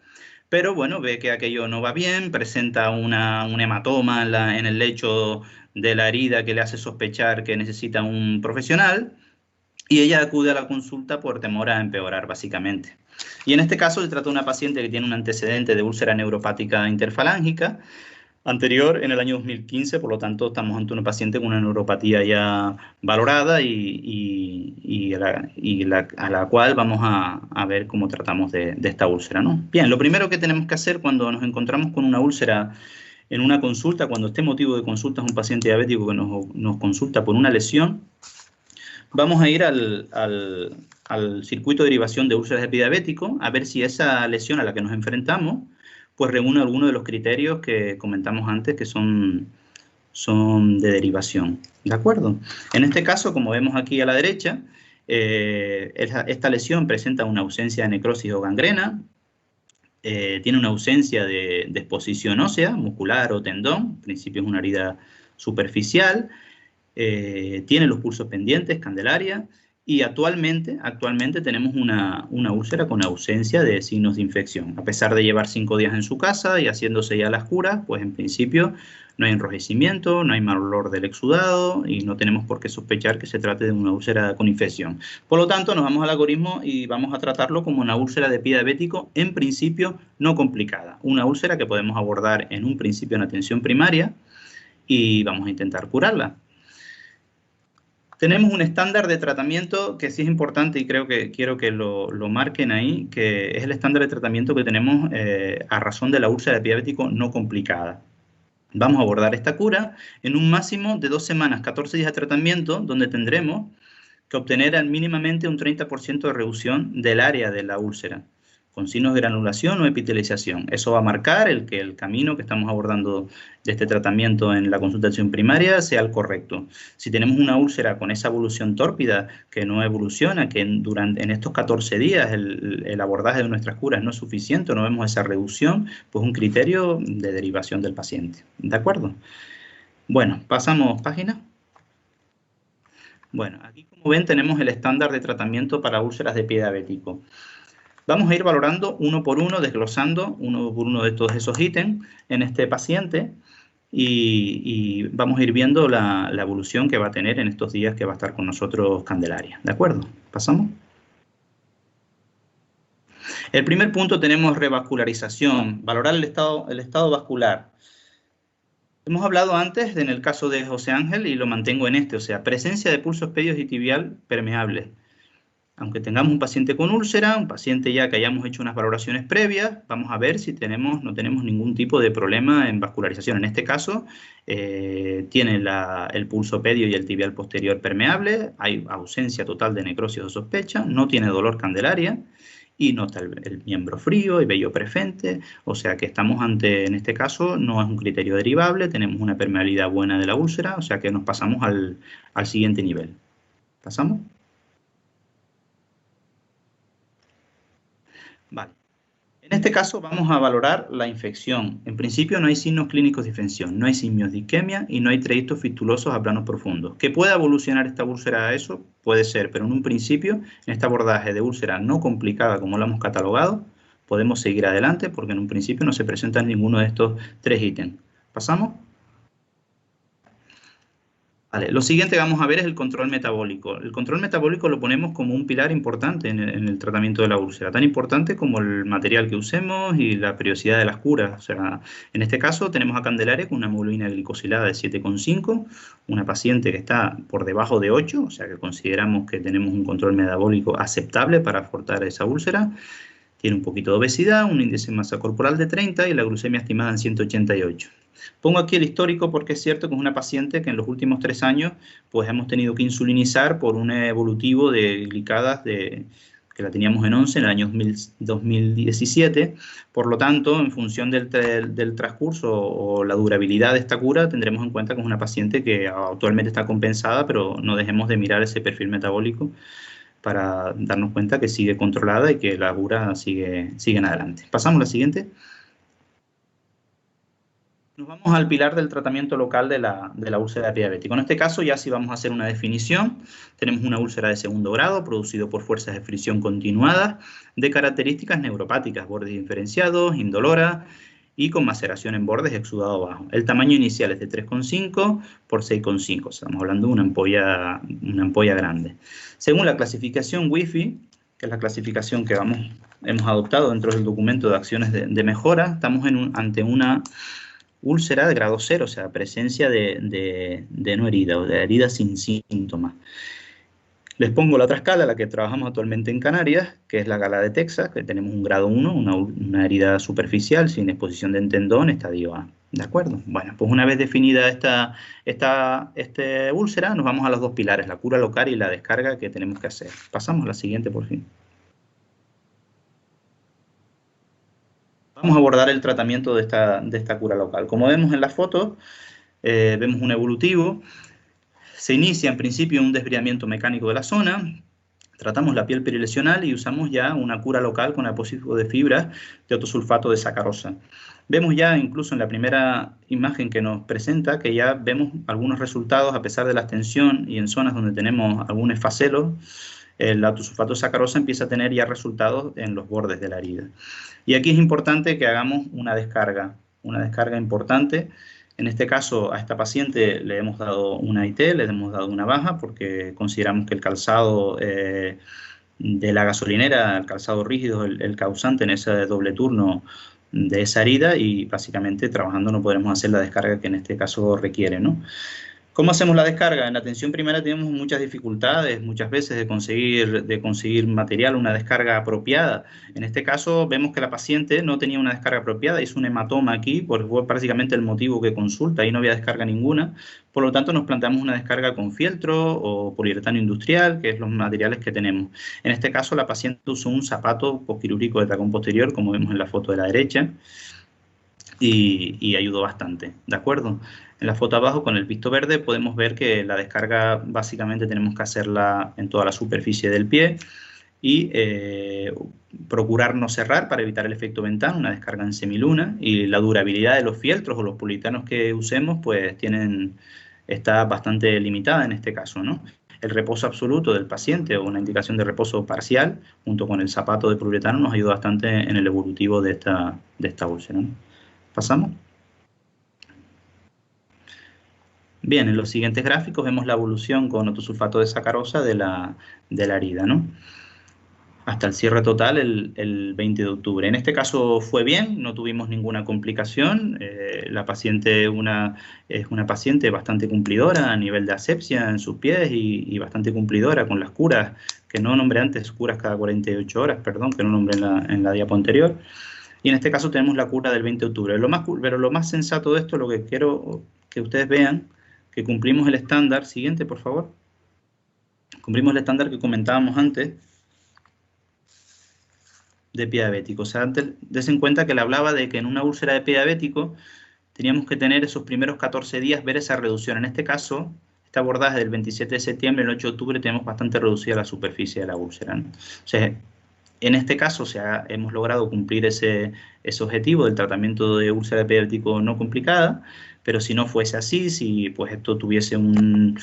pero bueno, ve que aquello no va bien, presenta un hematoma en el lecho de la herida que le hace sospechar que necesita un profesional y ella acude a la consulta por temor a empeorar básicamente. Y en este caso se trata de una paciente que tiene un antecedente de úlcera neuropática interfalángica anterior en el año 2015, por lo tanto estamos ante una paciente con una neuropatía ya valorada a la cual vamos a ver cómo tratamos de esta úlcera, ¿no? Bien, lo primero que tenemos que hacer cuando nos encontramos con una úlcera en una consulta, cuando este motivo de consulta es un paciente diabético que nos consulta por una lesión, vamos a ir al circuito de derivación de úlceras de pie diabético a ver si esa lesión a la que nos enfrentamos pues reúne algunos de los criterios que comentamos antes que son de derivación. ¿De acuerdo? En este caso, como vemos aquí a la derecha, esta lesión presenta una ausencia de necrosis o gangrena, tiene una ausencia de exposición ósea, muscular o tendón, en principio es una herida superficial, tiene los pulsos pendientes, Candelaria, y actualmente tenemos una úlcera con ausencia de signos de infección. A pesar de llevar 5 días en su casa y haciéndose ya las curas, pues en principio no hay enrojecimiento, no hay mal olor del exudado y no tenemos por qué sospechar que se trate de una úlcera con infección. Por lo tanto, nos vamos al algoritmo y vamos a tratarlo como una úlcera de pie diabético, en principio no complicada. Una úlcera que podemos abordar en un principio en atención primaria y vamos a intentar curarla. Tenemos un estándar de tratamiento que sí es importante y quiero que lo marquen ahí, que es el estándar de tratamiento que tenemos a razón de la úlcera de pie diabético no complicada. Vamos a abordar esta cura en un máximo de 2 semanas, 14 días de tratamiento, donde tendremos que obtener mínimamente un 30% de reducción del área de la úlcera, con signos de granulación o epitelización. Eso va a marcar el camino que estamos abordando de este tratamiento en la consultación primaria sea el correcto. Si tenemos una úlcera con esa evolución tórpida que no evoluciona, que en estos 14 días el abordaje de nuestras curas no es suficiente, no vemos esa reducción, pues un criterio de derivación del paciente. ¿De acuerdo? Bueno, pasamos página. Bueno, aquí como ven tenemos el estándar de tratamiento para úlceras de pie diabético. Vamos a ir valorando uno por uno, desglosando uno por uno de todos esos ítems en este paciente y vamos a ir viendo la evolución que va a tener en estos días que va a estar con nosotros Candelaria. ¿De acuerdo? ¿Pasamos? El primer punto tenemos revascularización, valorar el estado vascular. Hemos hablado antes en el caso de José Ángel y lo mantengo en este, o sea, presencia de pulsos pedios y tibial permeables. Aunque tengamos un paciente con úlcera, un paciente ya que hayamos hecho unas valoraciones previas, vamos a ver si no tenemos ningún tipo de problema en vascularización. En este caso, tiene el pulso pedio y el tibial posterior permeable, hay ausencia total de necrosis o sospecha, no tiene dolor Candelaria, y no está el miembro frío y vello presente, o sea que estamos ante, en este caso, no es un criterio derivable, tenemos una permeabilidad buena de la úlcera, o sea que nos pasamos al siguiente nivel. ¿Pasamos? Vale. En este caso vamos a valorar la infección. En principio no hay signos clínicos de infección, no hay signos de isquemia y no hay trayectos fistulosos a planos profundos. ¿Que pueda evolucionar esta úlcera a eso? Puede ser, pero en un principio, en este abordaje de úlcera no complicada como lo hemos catalogado, podemos seguir adelante porque en un principio no se presentan ninguno de estos tres ítems. ¿Pasamos? Vale, lo siguiente que vamos a ver es el control metabólico. El control metabólico lo ponemos como un pilar importante en el tratamiento de la úlcera, tan importante como el material que usemos y la periodicidad de las curas. O sea, en este caso tenemos a Candelaria con una hemoglobina glicosilada de 7,5, una paciente que está por debajo de 8, o sea que consideramos que tenemos un control metabólico aceptable para aportar esa úlcera. Tiene un poquito de obesidad, un índice de masa corporal de 30 y la glucemia estimada en 188. Pongo aquí el histórico porque es cierto que es una paciente que en los últimos 3 años pues hemos tenido que insulinizar por un evolutivo de glicadas que la teníamos en 11 en el año 2017. Por lo tanto, en función del transcurso o la durabilidad de esta cura, tendremos en cuenta que es una paciente que actualmente está compensada, pero no dejemos de mirar ese perfil metabólico para darnos cuenta que sigue controlada y que la cura sigue adelante. Pasamos a la siguiente. Nos vamos al pilar del tratamiento local de la úlcera diabética. En este caso ya sí vamos a hacer una definición. Tenemos una úlcera de segundo grado producido por fuerzas de fricción continuadas de características neuropáticas, bordes diferenciados, indolora y con maceración en bordes exudado bajo. El tamaño inicial es de 3,5 por 6,5. Estamos hablando de una ampolla grande. Según la clasificación WIFI, que es la clasificación que hemos adoptado dentro del documento de acciones de mejora, estamos ante una úlcera de grado 0, o sea, presencia de no herida o de herida sin síntomas. Les pongo la otra escala, la que trabajamos actualmente en Canarias, que es la escala de Texas, que tenemos un grado 1, una herida superficial sin exposición de tendón, estadio A. ¿De acuerdo? Bueno, pues una vez definida esta úlcera, nos vamos a los dos pilares, la cura local y la descarga que tenemos que hacer. Pasamos a la siguiente, por fin. Vamos a abordar el tratamiento de esta cura local. Como vemos en la foto, vemos un evolutivo. Se inicia en principio un desbriamiento mecánico de la zona, tratamos la piel perilesional y usamos ya una cura local con apósito de fibras de autosulfato de sacarosa. Vemos ya incluso en la primera imagen que nos presenta que ya vemos algunos resultados a pesar de la extensión y en zonas donde tenemos algún esfacelo, el autosulfato de sacarosa empieza a tener ya resultados en los bordes de la herida. Y aquí es importante que hagamos una descarga importante. En este caso, a esta paciente le hemos dado una IT, le hemos dado una baja, porque consideramos que el calzado de la gasolinera, el calzado rígido, el causante en ese doble turno de esa herida, y básicamente trabajando no podremos hacer la descarga que en este caso requiere, ¿no? ¿Cómo hacemos la descarga? En la atención primaria tenemos muchas dificultades, muchas veces, de conseguir material, una descarga apropiada. En este caso vemos que la paciente no tenía una descarga apropiada, hizo un hematoma aquí, fue prácticamente el motivo que consulta, ahí no había descarga ninguna. Por lo tanto, nos planteamos una descarga con fieltro o poliuretano industrial, que es los materiales que tenemos. En este caso, la paciente usó un zapato posquirúrgico de tacón posterior, como vemos en la foto de la derecha, y ayudó bastante, ¿de acuerdo? En la foto abajo, con el visto verde, podemos ver que la descarga básicamente tenemos que hacerla en toda la superficie del pie y procurar no cerrar para evitar el efecto ventana, una descarga en semiluna, y la durabilidad de los fieltros o los poliuretanos que usemos pues está bastante limitada en este caso, ¿no? El reposo absoluto del paciente o una indicación de reposo parcial junto con el zapato de poliuretano nos ayuda bastante en el evolutivo de esta úlcera, ¿no? ¿Pasamos? Bien, en los siguientes gráficos vemos la evolución con otosulfato de sacarosa de la herida, ¿no? Hasta el cierre total el 20 de octubre. En este caso fue bien, no tuvimos ninguna complicación. La paciente es una paciente bastante cumplidora a nivel de asepsia en sus pies y bastante cumplidora con las curas, que no nombré antes, curas cada 48 horas, perdón, que no nombré en la diapo anterior. Y en este caso tenemos la cura del 20 de octubre. Pero lo más sensato de esto, lo que quiero que ustedes vean, que cumplimos el estándar. Siguiente, por favor. Cumplimos el estándar que comentábamos antes de pie diabético. O sea, antes, des en cuenta que le hablaba de que en una úlcera de pie diabético teníamos que tener esos primeros 14 días, ver esa reducción. En este caso, este abordaje del 27 de septiembre al 8 de octubre tenemos bastante reducida la superficie de la úlcera, ¿no? O sea, en este caso hemos logrado cumplir ese objetivo del tratamiento de úlcera de pie diabético no complicada, pero si no fuese así, si pues esto tuviese un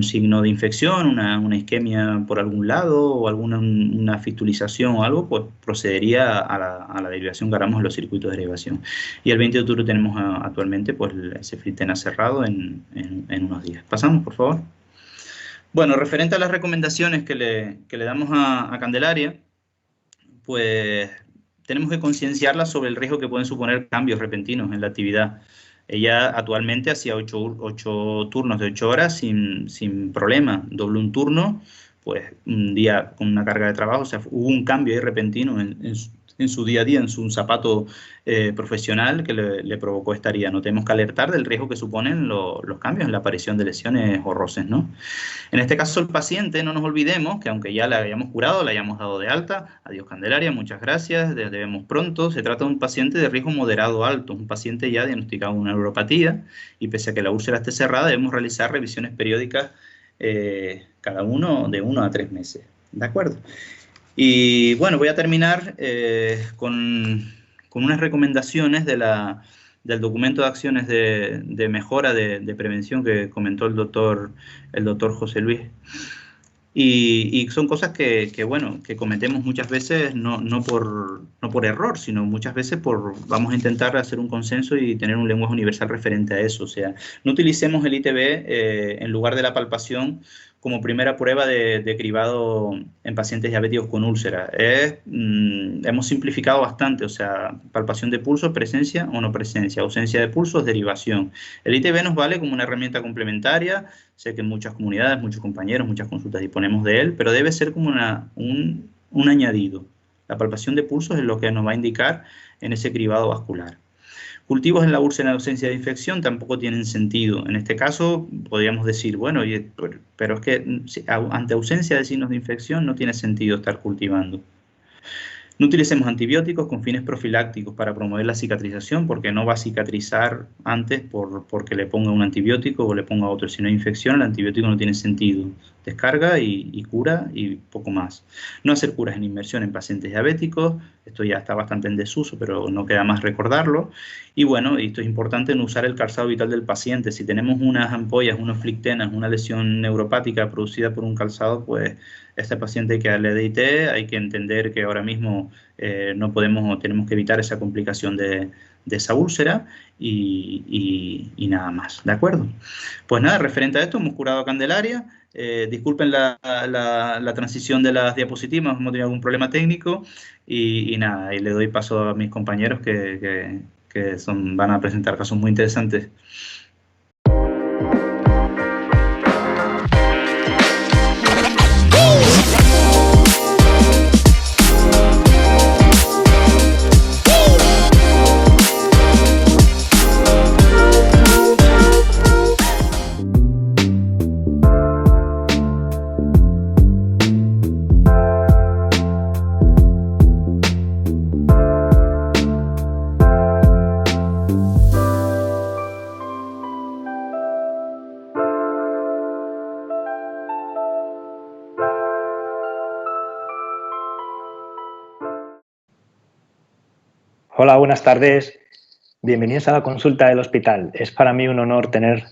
signo de infección, una isquemia por algún lado o una fistulización o algo, pues procedería a la derivación que hagamos en los circuitos de derivación. Y el 20 de octubre tenemos actualmente pues el cefritena cerrado en unos días. Pasamos, por favor. Bueno, referente a las recomendaciones que le damos a Candelaria, pues tenemos que concienciarla sobre el riesgo que pueden suponer cambios repentinos en la actividad. Ella actualmente hacía 8 turnos de 8 horas sin problema. Doble un turno, pues un día con una carga de trabajo, o sea, hubo un cambio ahí repentino en su día a día, en su zapato profesional que le provocó esta herida. No tenemos que alertar del riesgo que suponen los cambios en la aparición de lesiones o roces, ¿no? En este caso, el paciente, no nos olvidemos que aunque ya la hayamos curado, la hayamos dado de alta, adiós Candelaria, muchas gracias, les vemos pronto, se trata de un paciente de riesgo moderado alto, un paciente ya diagnosticado con una neuropatía, y pese a que la úlcera esté cerrada, debemos realizar revisiones periódicas cada uno de 1 a 3 meses, ¿de acuerdo? Y bueno, voy a terminar con unas recomendaciones del documento de acciones de mejora de prevención que comentó el doctor José Luis. Y son cosas que cometemos muchas veces no por error, sino muchas veces vamos a intentar hacer un consenso y tener un lenguaje universal referente a eso. O sea, no utilicemos el ITB en lugar de la palpación como primera prueba de cribado en pacientes diabéticos con úlcera. Hemos simplificado bastante, o sea, palpación de pulso, presencia o no presencia, ausencia de pulso, derivación. El ITB nos vale como una herramienta complementaria. Sé que en muchas comunidades, muchos compañeros, muchas consultas disponemos de él, pero debe ser como un añadido. La palpación de pulso es lo que nos va a indicar en ese cribado vascular. Cultivos en la úlcera en ausencia de infección tampoco tienen sentido. En este caso, podríamos decir, bueno, pero es que ante ausencia de signos de infección no tiene sentido estar cultivando. No utilicemos antibióticos con fines profilácticos para promover la cicatrización, porque no va a cicatrizar antes porque le ponga un antibiótico o le ponga otro. Si no hay infección, el antibiótico no tiene sentido. Descarga y cura y poco más. No hacer curas en inmersión en pacientes diabéticos. Esto ya está bastante en desuso, pero no queda más recordarlo. Y bueno, esto es importante, no usar el calzado vital del paciente. Si tenemos unas ampollas, unos flictenas, una lesión neuropática producida por un calzado, pues este paciente hay que darle DIT, hay que entender que ahora mismo no podemos o tenemos que evitar esa complicación de esa úlcera y nada más, ¿de acuerdo? Pues nada, referente a esto, hemos curado a Candelaria. Disculpen la transición de las diapositivas, hemos tenido algún problema técnico y nada, y le doy paso a mis compañeros que van a presentar casos muy interesantes. Hola, buenas tardes. Bienvenidos a la consulta del hospital. Es para mí un honor tener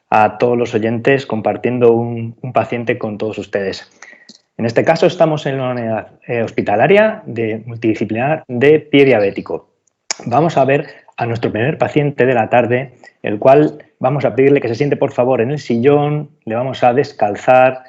a todos los oyentes compartiendo un paciente con todos ustedes. En este caso estamos en una unidad hospitalaria multidisciplinar de pie diabético. Vamos a ver a nuestro primer paciente de la tarde, el cual vamos a pedirle que se siente por favor en el sillón, le vamos a descalzar,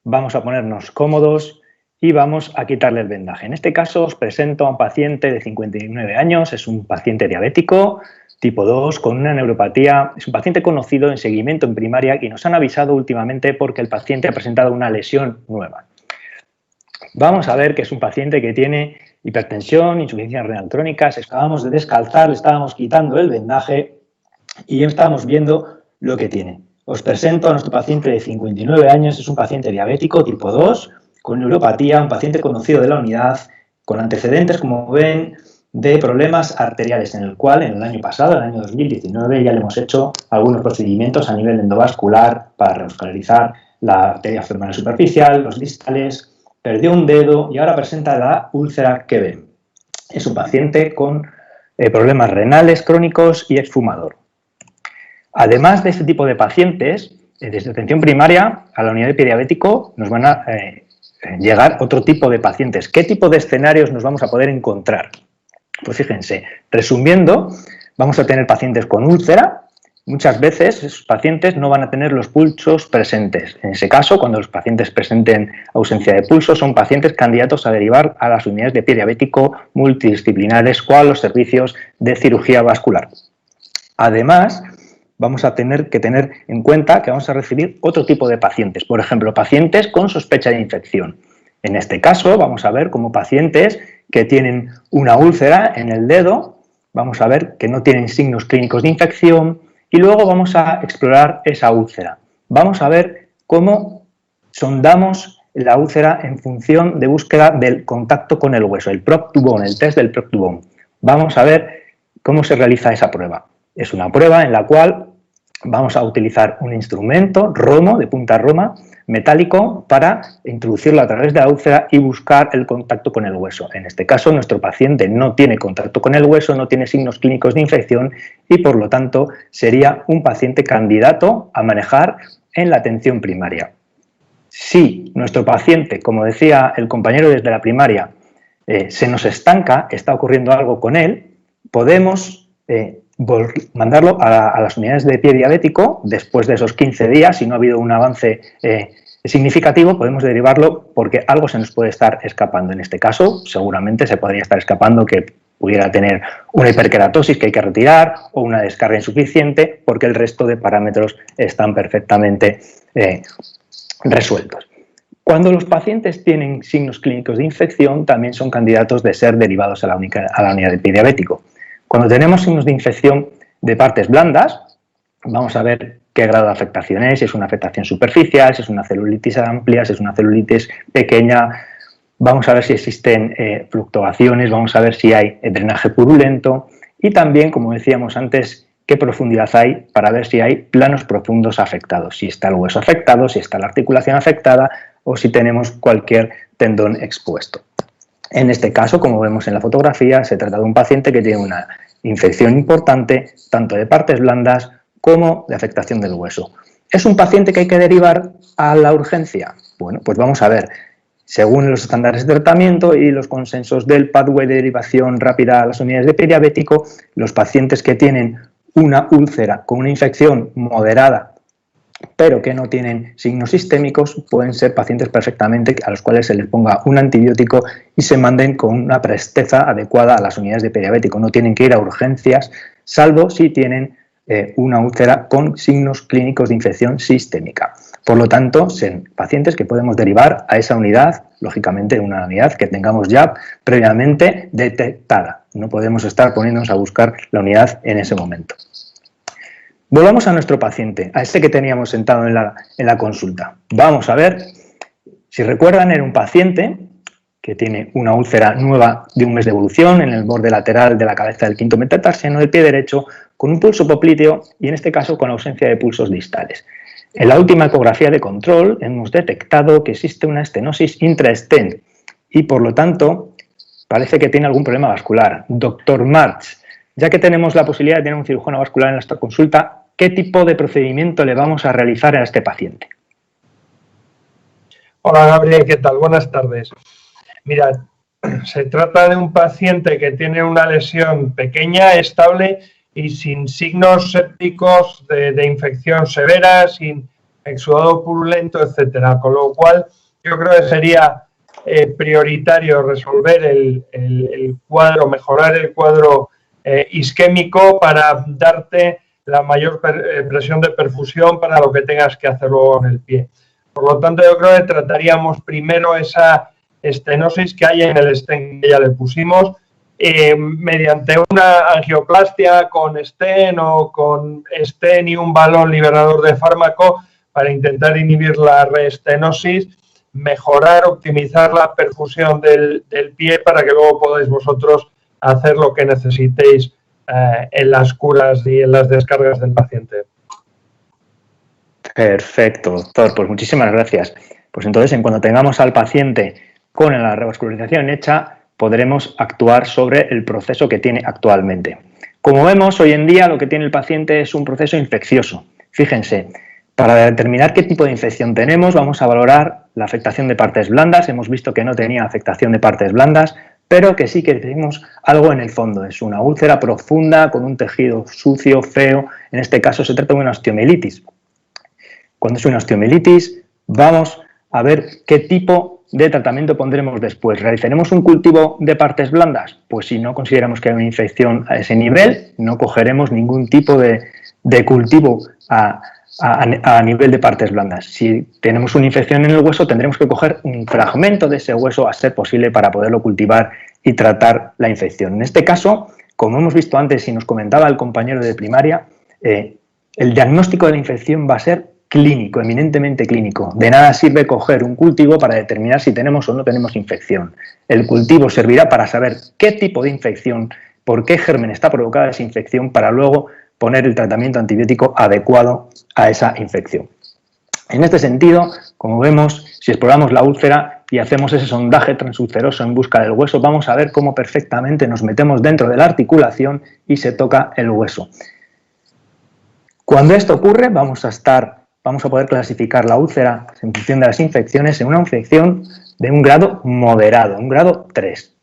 vamos a ponernos cómodos y vamos a quitarle el vendaje. En este caso os presento a un paciente de 59 años, es un paciente diabético tipo 2 con una neuropatía, es un paciente conocido en seguimiento en primaria y nos han avisado últimamente porque el paciente ha presentado una lesión nueva. Vamos a ver que es un paciente que tiene hipertensión, insuficiencia renal crónica, acabamos de descalzar, le estábamos quitando el vendaje y estábamos viendo lo que tiene. Os presento a nuestro paciente de 59 años, es un paciente diabético tipo 2, con neuropatía, un paciente conocido de la unidad, con antecedentes, como ven, de problemas arteriales, en el cual en el año pasado, en el año 2019, ya le hemos hecho algunos procedimientos a nivel endovascular para revascularizar la arteria femoral superficial, los distales, perdió un dedo y ahora presenta la úlcera que ven. Es un paciente con problemas renales crónicos y exfumador. Además de este tipo de pacientes, desde atención primaria a la unidad de pie diabético nos van a llegar otro tipo de pacientes. ¿Qué tipo de escenarios nos vamos a poder encontrar? Pues fíjense, resumiendo, vamos a tener pacientes con úlcera. Muchas veces esos pacientes no van a tener los pulsos presentes. En ese caso, cuando los pacientes presenten ausencia de pulso, son pacientes candidatos a derivar a las unidades de pie diabético multidisciplinares o a los servicios de cirugía vascular. Además, vamos a tener que tener en cuenta que vamos a recibir otro tipo de pacientes, por ejemplo, pacientes con sospecha de infección. En este caso, vamos a ver como pacientes que tienen una úlcera en el dedo, vamos a ver que no tienen signos clínicos de infección y luego vamos a explorar esa úlcera. Vamos a ver cómo sondamos la úlcera en función de búsqueda del contacto con el hueso, el Prop to Bone, el test del Prop to Bone. Vamos a ver cómo se realiza esa prueba. Es una prueba en la cual vamos a utilizar un instrumento, romo, de punta roma, metálico, para introducirlo a través de la úlcera y buscar el contacto con el hueso. En este caso, nuestro paciente no tiene contacto con el hueso, no tiene signos clínicos de infección y, por lo tanto, sería un paciente candidato a manejar en la atención primaria. Si nuestro paciente, como decía el compañero desde la primaria, se nos estanca, está ocurriendo algo con él, podemos mandarlo a las unidades de pie diabético después de esos 15 días. Si no ha habido un avance significativo, podemos derivarlo porque algo se nos puede estar escapando. En este caso, seguramente se podría estar escapando que pudiera tener una hiperkeratosis que hay que retirar o una descarga insuficiente porque el resto de parámetros están perfectamente resueltos. Cuando los pacientes tienen signos clínicos de infección, también son candidatos de ser derivados a la unidad de pie diabético. Cuando tenemos signos de infección de partes blandas, vamos a ver qué grado de afectación es, si es una afectación superficial, si es una celulitis amplia, si es una celulitis pequeña. Vamos a ver si existen fluctuaciones, vamos a ver si hay drenaje purulento y también, como decíamos antes, qué profundidad hay para ver si hay planos profundos afectados, si está el hueso afectado, si está la articulación afectada o si tenemos cualquier tendón expuesto. En este caso, como vemos en la fotografía, se trata de un paciente que tiene una infección importante, tanto de partes blandas como de afectación del hueso. ¿Es un paciente que hay que derivar a la urgencia? Bueno, pues vamos a ver. Según los estándares de tratamiento y los consensos del pathway de derivación rápida a las unidades de pie diabético, los pacientes que tienen una úlcera con una infección moderada pero que no tienen signos sistémicos, pueden ser pacientes perfectamente a los cuales se les ponga un antibiótico y se manden con una presteza adecuada a las unidades de pie diabético. No tienen que ir a urgencias, salvo si tienen una úlcera con signos clínicos de infección sistémica. Por lo tanto, son pacientes que podemos derivar a esa unidad, lógicamente una unidad que tengamos ya previamente detectada. No podemos estar poniéndonos a buscar la unidad en ese momento. Volvamos a nuestro paciente, a este que teníamos sentado en la consulta. Vamos a ver, si recuerdan, era un paciente que tiene una úlcera nueva de un mes de evolución en el borde lateral de la cabeza del quinto metatarsiano del pie derecho, con un pulso popliteo y en este caso con ausencia de pulsos distales. En la última ecografía de control hemos detectado que existe una estenosis intraestent y por lo tanto parece que tiene algún problema vascular. Doctor March, ya que tenemos la posibilidad de tener un cirujano vascular en nuestra consulta, ¿qué tipo de procedimiento le vamos a realizar a este paciente? Hola Gabriel, ¿qué tal? Buenas tardes. Mira, se trata de un paciente que tiene una lesión pequeña, estable y sin signos sépticos de infección severa, sin exudado purulento, etcétera. Con lo cual, yo creo que sería prioritario resolver el cuadro, mejorar el cuadro isquémico para darte la mayor presión de perfusión para lo que tengas que hacer luego en el pie. Por lo tanto, yo creo que trataríamos primero esa estenosis que hay en el stent que ya le pusimos, mediante una angioplastia con stent o con stent y un balón liberador de fármaco para intentar inhibir la reestenosis, mejorar, optimizar la perfusión del pie para que luego podáis vosotros hacer lo que necesitéis en las curas y en las descargas del paciente. Perfecto, doctor. Pues muchísimas gracias. Pues entonces, en cuanto tengamos al paciente con la revascularización hecha, podremos actuar sobre el proceso que tiene actualmente. Como vemos, hoy en día lo que tiene el paciente es un proceso infeccioso. Fíjense, para determinar qué tipo de infección tenemos, vamos a valorar la afectación de partes blandas. Hemos visto que no tenía afectación de partes blandas, pero que sí que tenemos algo en el fondo. Es una úlcera profunda con un tejido sucio, feo. En este caso se trata de una osteomielitis. Cuando es una osteomielitis, vamos a ver qué tipo de tratamiento pondremos después. ¿Realizaremos un cultivo de partes blandas? Pues si no consideramos que hay una infección a ese nivel, no cogeremos ningún tipo de cultivo a nivel de partes blandas. Si tenemos una infección en el hueso, tendremos que coger un fragmento de ese hueso a ser posible para poderlo cultivar y tratar la infección. En este caso, como hemos visto antes y nos comentaba el compañero de primaria, el diagnóstico de la infección va a ser clínico, eminentemente clínico. De nada sirve coger un cultivo para determinar si tenemos o no tenemos infección. El cultivo servirá para saber qué tipo de infección, por qué germen está provocada esa infección, para luego poner el tratamiento antibiótico adecuado a esa infección. En este sentido, como vemos, si exploramos la úlcera y hacemos ese sondaje transulceroso en busca del hueso, vamos a ver cómo perfectamente nos metemos dentro de la articulación y se toca el hueso. Cuando esto ocurre, vamos a poder clasificar la úlcera en función de las infecciones en una infección de un grado moderado, un grado 3.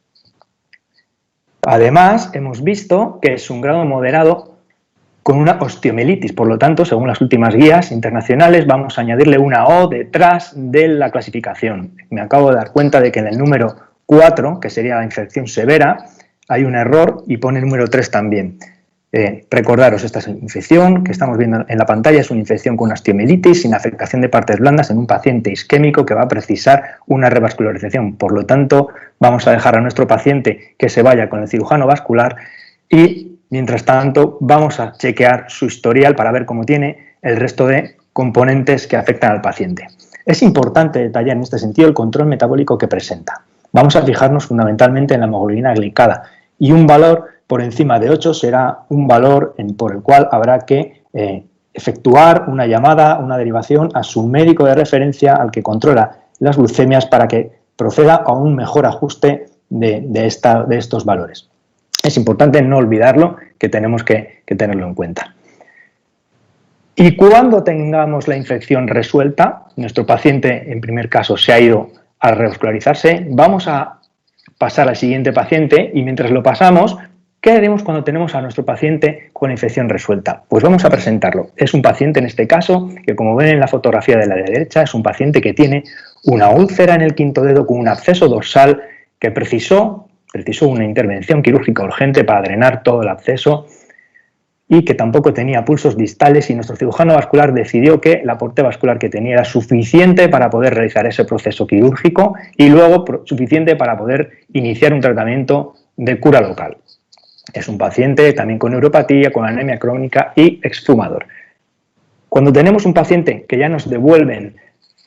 Además, hemos visto que es un grado moderado con una osteomielitis, por lo tanto, según las últimas guías internacionales, vamos a añadirle una O detrás de la clasificación. Me acabo de dar cuenta de que en el número 4, que sería la infección severa, hay un error y pone el número 3 también. Recordaros, esta infección que estamos viendo en la pantalla es una infección con una osteomielitis sin afectación de partes blandas en un paciente isquémico que va a precisar una revascularización. Por lo tanto, vamos a dejar a nuestro paciente que se vaya con el cirujano vascular y, mientras tanto, vamos a chequear su historial para ver cómo tiene el resto de componentes que afectan al paciente. Es importante detallar en este sentido el control metabólico que presenta. Vamos a fijarnos fundamentalmente en la hemoglobina glicada y un valor por encima de 8 será un valor por el cual habrá que efectuar una llamada, una derivación a su médico de referencia, al que controla las glucemias, para que proceda a un mejor ajuste de estos valores. Es importante no olvidarlo, que tenemos que tenerlo en cuenta. Y cuando tengamos la infección resuelta, nuestro paciente en primer caso se ha ido a revascularizarse, vamos a pasar al siguiente paciente y mientras lo pasamos, ¿qué haremos cuando tenemos a nuestro paciente con la infección resuelta? Pues vamos a presentarlo. Es un paciente en este caso que, como ven en la fotografía de la derecha, es un paciente que tiene una úlcera en el quinto dedo con un absceso dorsal que precisó una intervención quirúrgica urgente para drenar todo el absceso y que tampoco tenía pulsos distales, y nuestro cirujano vascular decidió que la aporte vascular que tenía era suficiente para poder realizar ese proceso quirúrgico y luego suficiente para poder iniciar un tratamiento de cura local. Es un paciente también con neuropatía, con anemia crónica y exfumador. Cuando tenemos un paciente que ya nos devuelven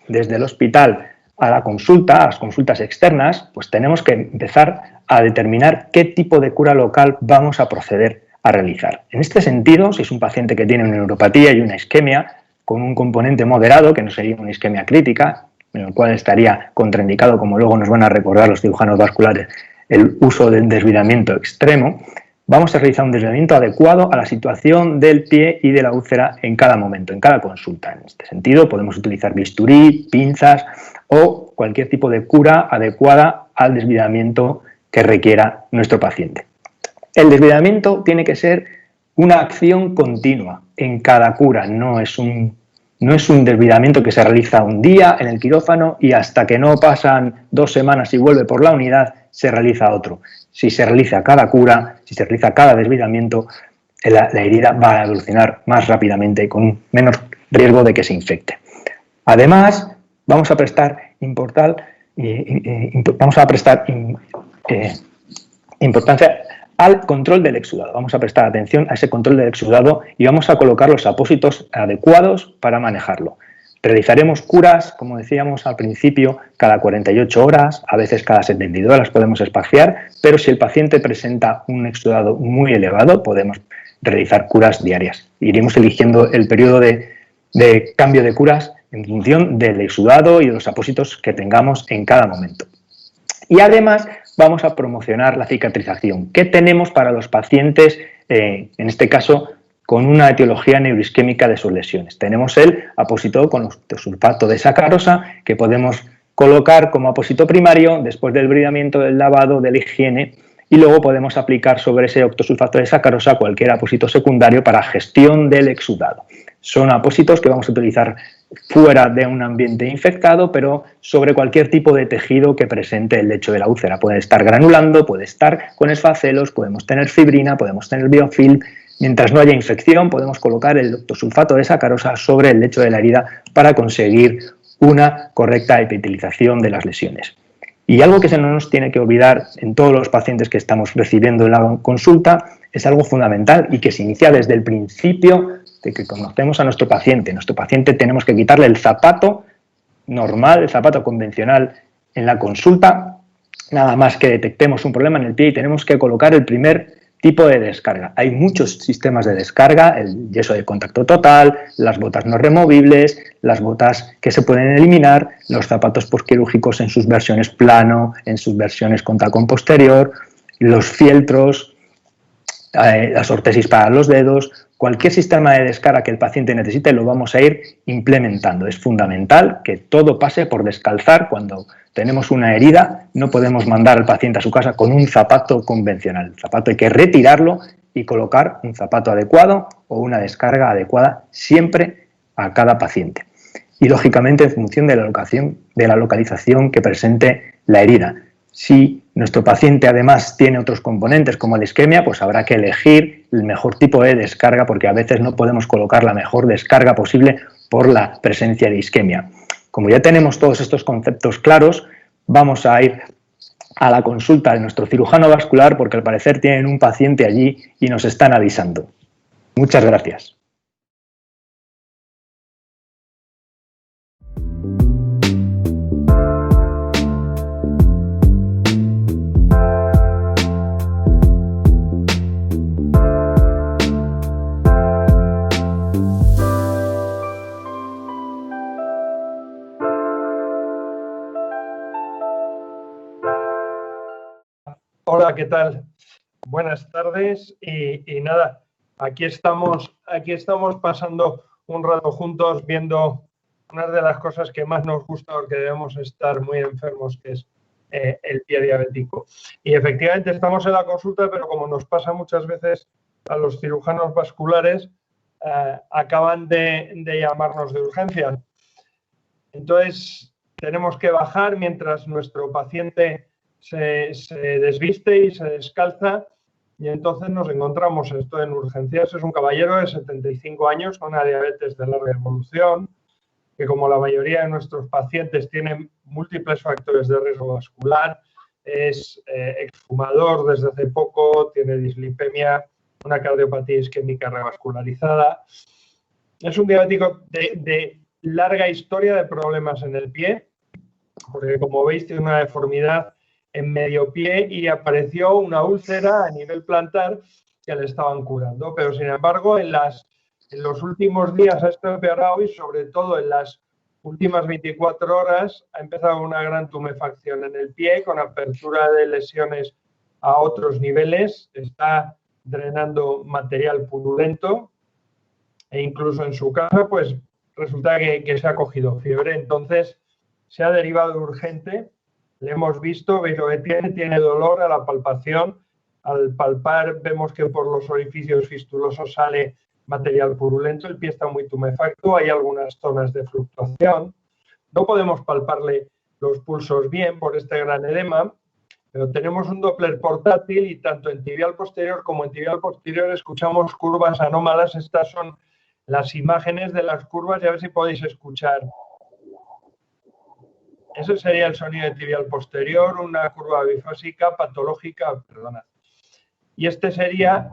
desde el hospital a la consulta, a las consultas externas, pues tenemos que empezar a determinar qué tipo de cura local vamos a proceder a realizar. En este sentido, si es un paciente que tiene una neuropatía y una isquemia con un componente moderado, que no sería una isquemia crítica, en el cual estaría contraindicado, como luego nos van a recordar los cirujanos vasculares, el uso del desvidamiento extremo, vamos a realizar un desvidamiento adecuado a la situación del pie y de la úlcera en cada momento, en cada consulta. En este sentido, podemos utilizar bisturí, pinzas o cualquier tipo de cura adecuada al desvidamiento que requiera nuestro paciente. El desvidamiento tiene que ser una acción continua en cada cura, no es un desvidamiento que se realiza un día en el quirófano y hasta que no pasan 2 semanas y vuelve por la unidad, se realiza otro. Si se realiza cada cura, si se realiza cada desvidamiento, la herida va a evolucionar más rápidamente y con menos riesgo de que se infecte. Además, vamos a prestar importancia al control del exudado. Vamos a prestar atención a ese control del exudado y vamos a colocar los apósitos adecuados para manejarlo. Realizaremos curas, como decíamos al principio, cada 48 horas, a veces cada 72 horas podemos espaciar, pero si el paciente presenta un exudado muy elevado, podemos realizar curas diarias. Iremos eligiendo el periodo de cambio de curas en función del exudado y de los apósitos que tengamos en cada momento. Y además vamos a promocionar la cicatrización. ¿Qué tenemos para los pacientes, en este caso, con una etiología neuroisquémica de sus lesiones? Tenemos el apósito con octosulfato de sacarosa, que podemos colocar como apósito primario después del bridamiento, del lavado, de la higiene, y luego podemos aplicar sobre ese octosulfato de sacarosa cualquier apósito secundario para gestión del exudado. Son apósitos que vamos a utilizar fuera de un ambiente infectado, pero sobre cualquier tipo de tejido que presente el lecho de la úlcera. Puede estar granulando, puede estar con esfacelos, podemos tener fibrina, podemos tener biofilm. Mientras no haya infección, podemos colocar el octosulfato de sacarosa sobre el lecho de la herida para conseguir una correcta epitelización de las lesiones. Y algo que no nos tiene que olvidar en todos los pacientes que estamos recibiendo en la consulta es algo fundamental y que se inicia desde el principio de que conocemos a nuestro paciente. Nuestro paciente tenemos que quitarle el zapato normal, el zapato convencional en la consulta, nada más que detectemos un problema en el pie y tenemos que colocar el primer tipo de descarga. Hay muchos sistemas de descarga, el yeso de contacto total, las botas no removibles, las botas que se pueden eliminar, los zapatos postquirúrgicos en sus versiones plano, en sus versiones con tacón posterior, los fieltros, las ortesis para los dedos. Cualquier sistema de descarga que el paciente necesite lo vamos a ir implementando. Es fundamental que todo pase por descalzar. Cuando tenemos una herida no podemos mandar al paciente a su casa con un zapato convencional. El zapato hay que retirarlo y colocar un zapato adecuado o una descarga adecuada siempre a cada paciente. Y lógicamente en función de la localización que presente la herida. Si nuestro paciente además tiene otros componentes como la isquemia, pues habrá que elegir el mejor tipo de descarga porque a veces no podemos colocar la mejor descarga posible por la presencia de isquemia. Como ya tenemos todos estos conceptos claros, vamos a ir a la consulta de nuestro cirujano vascular porque al parecer tienen un paciente allí y nos están avisando. Muchas gracias. Hola, ¿qué tal? Buenas tardes y nada, aquí estamos pasando un rato juntos viendo una de las cosas que más nos gusta porque debemos estar muy enfermos, que es el pie diabético. Y efectivamente estamos en la consulta, pero como nos pasa muchas veces a los cirujanos vasculares, acaban de llamarnos de urgencia. Entonces tenemos que bajar mientras nuestro paciente se desviste y se descalza y entonces nos encontramos esto en urgencias. Es un caballero de 75 años con una diabetes de larga evolución que, como la mayoría de nuestros pacientes, tiene múltiples factores de riesgo vascular, es exfumador desde hace poco, tiene dislipemia, una cardiopatía isquémica revascularizada. Es un diabético de larga historia de problemas en el pie, porque como veis tiene una deformidad en medio pie y apareció una úlcera a nivel plantar que le estaban curando. Pero sin embargo, en los últimos días ha estado empeorado y sobre todo en las últimas 24 horas ha empezado una gran tumefacción en el pie, con apertura de lesiones a otros niveles, está drenando material purulento e incluso en su casa pues resulta que se ha cogido fiebre, entonces se ha derivado urgente, le hemos visto, veis lo que tiene dolor a la palpación, al palpar vemos que por los orificios fistulosos sale material purulento, el pie está muy tumefacto, hay algunas zonas de fluctuación, no podemos palparle los pulsos bien por este gran edema, pero tenemos un Doppler portátil y tanto en tibial posterior como en tibial posterior escuchamos curvas anómalas, estas son las imágenes de las curvas y a ver si podéis escuchar. Ese sería el sonido de tibial posterior, una curva bifásica patológica, perdona. Y este sería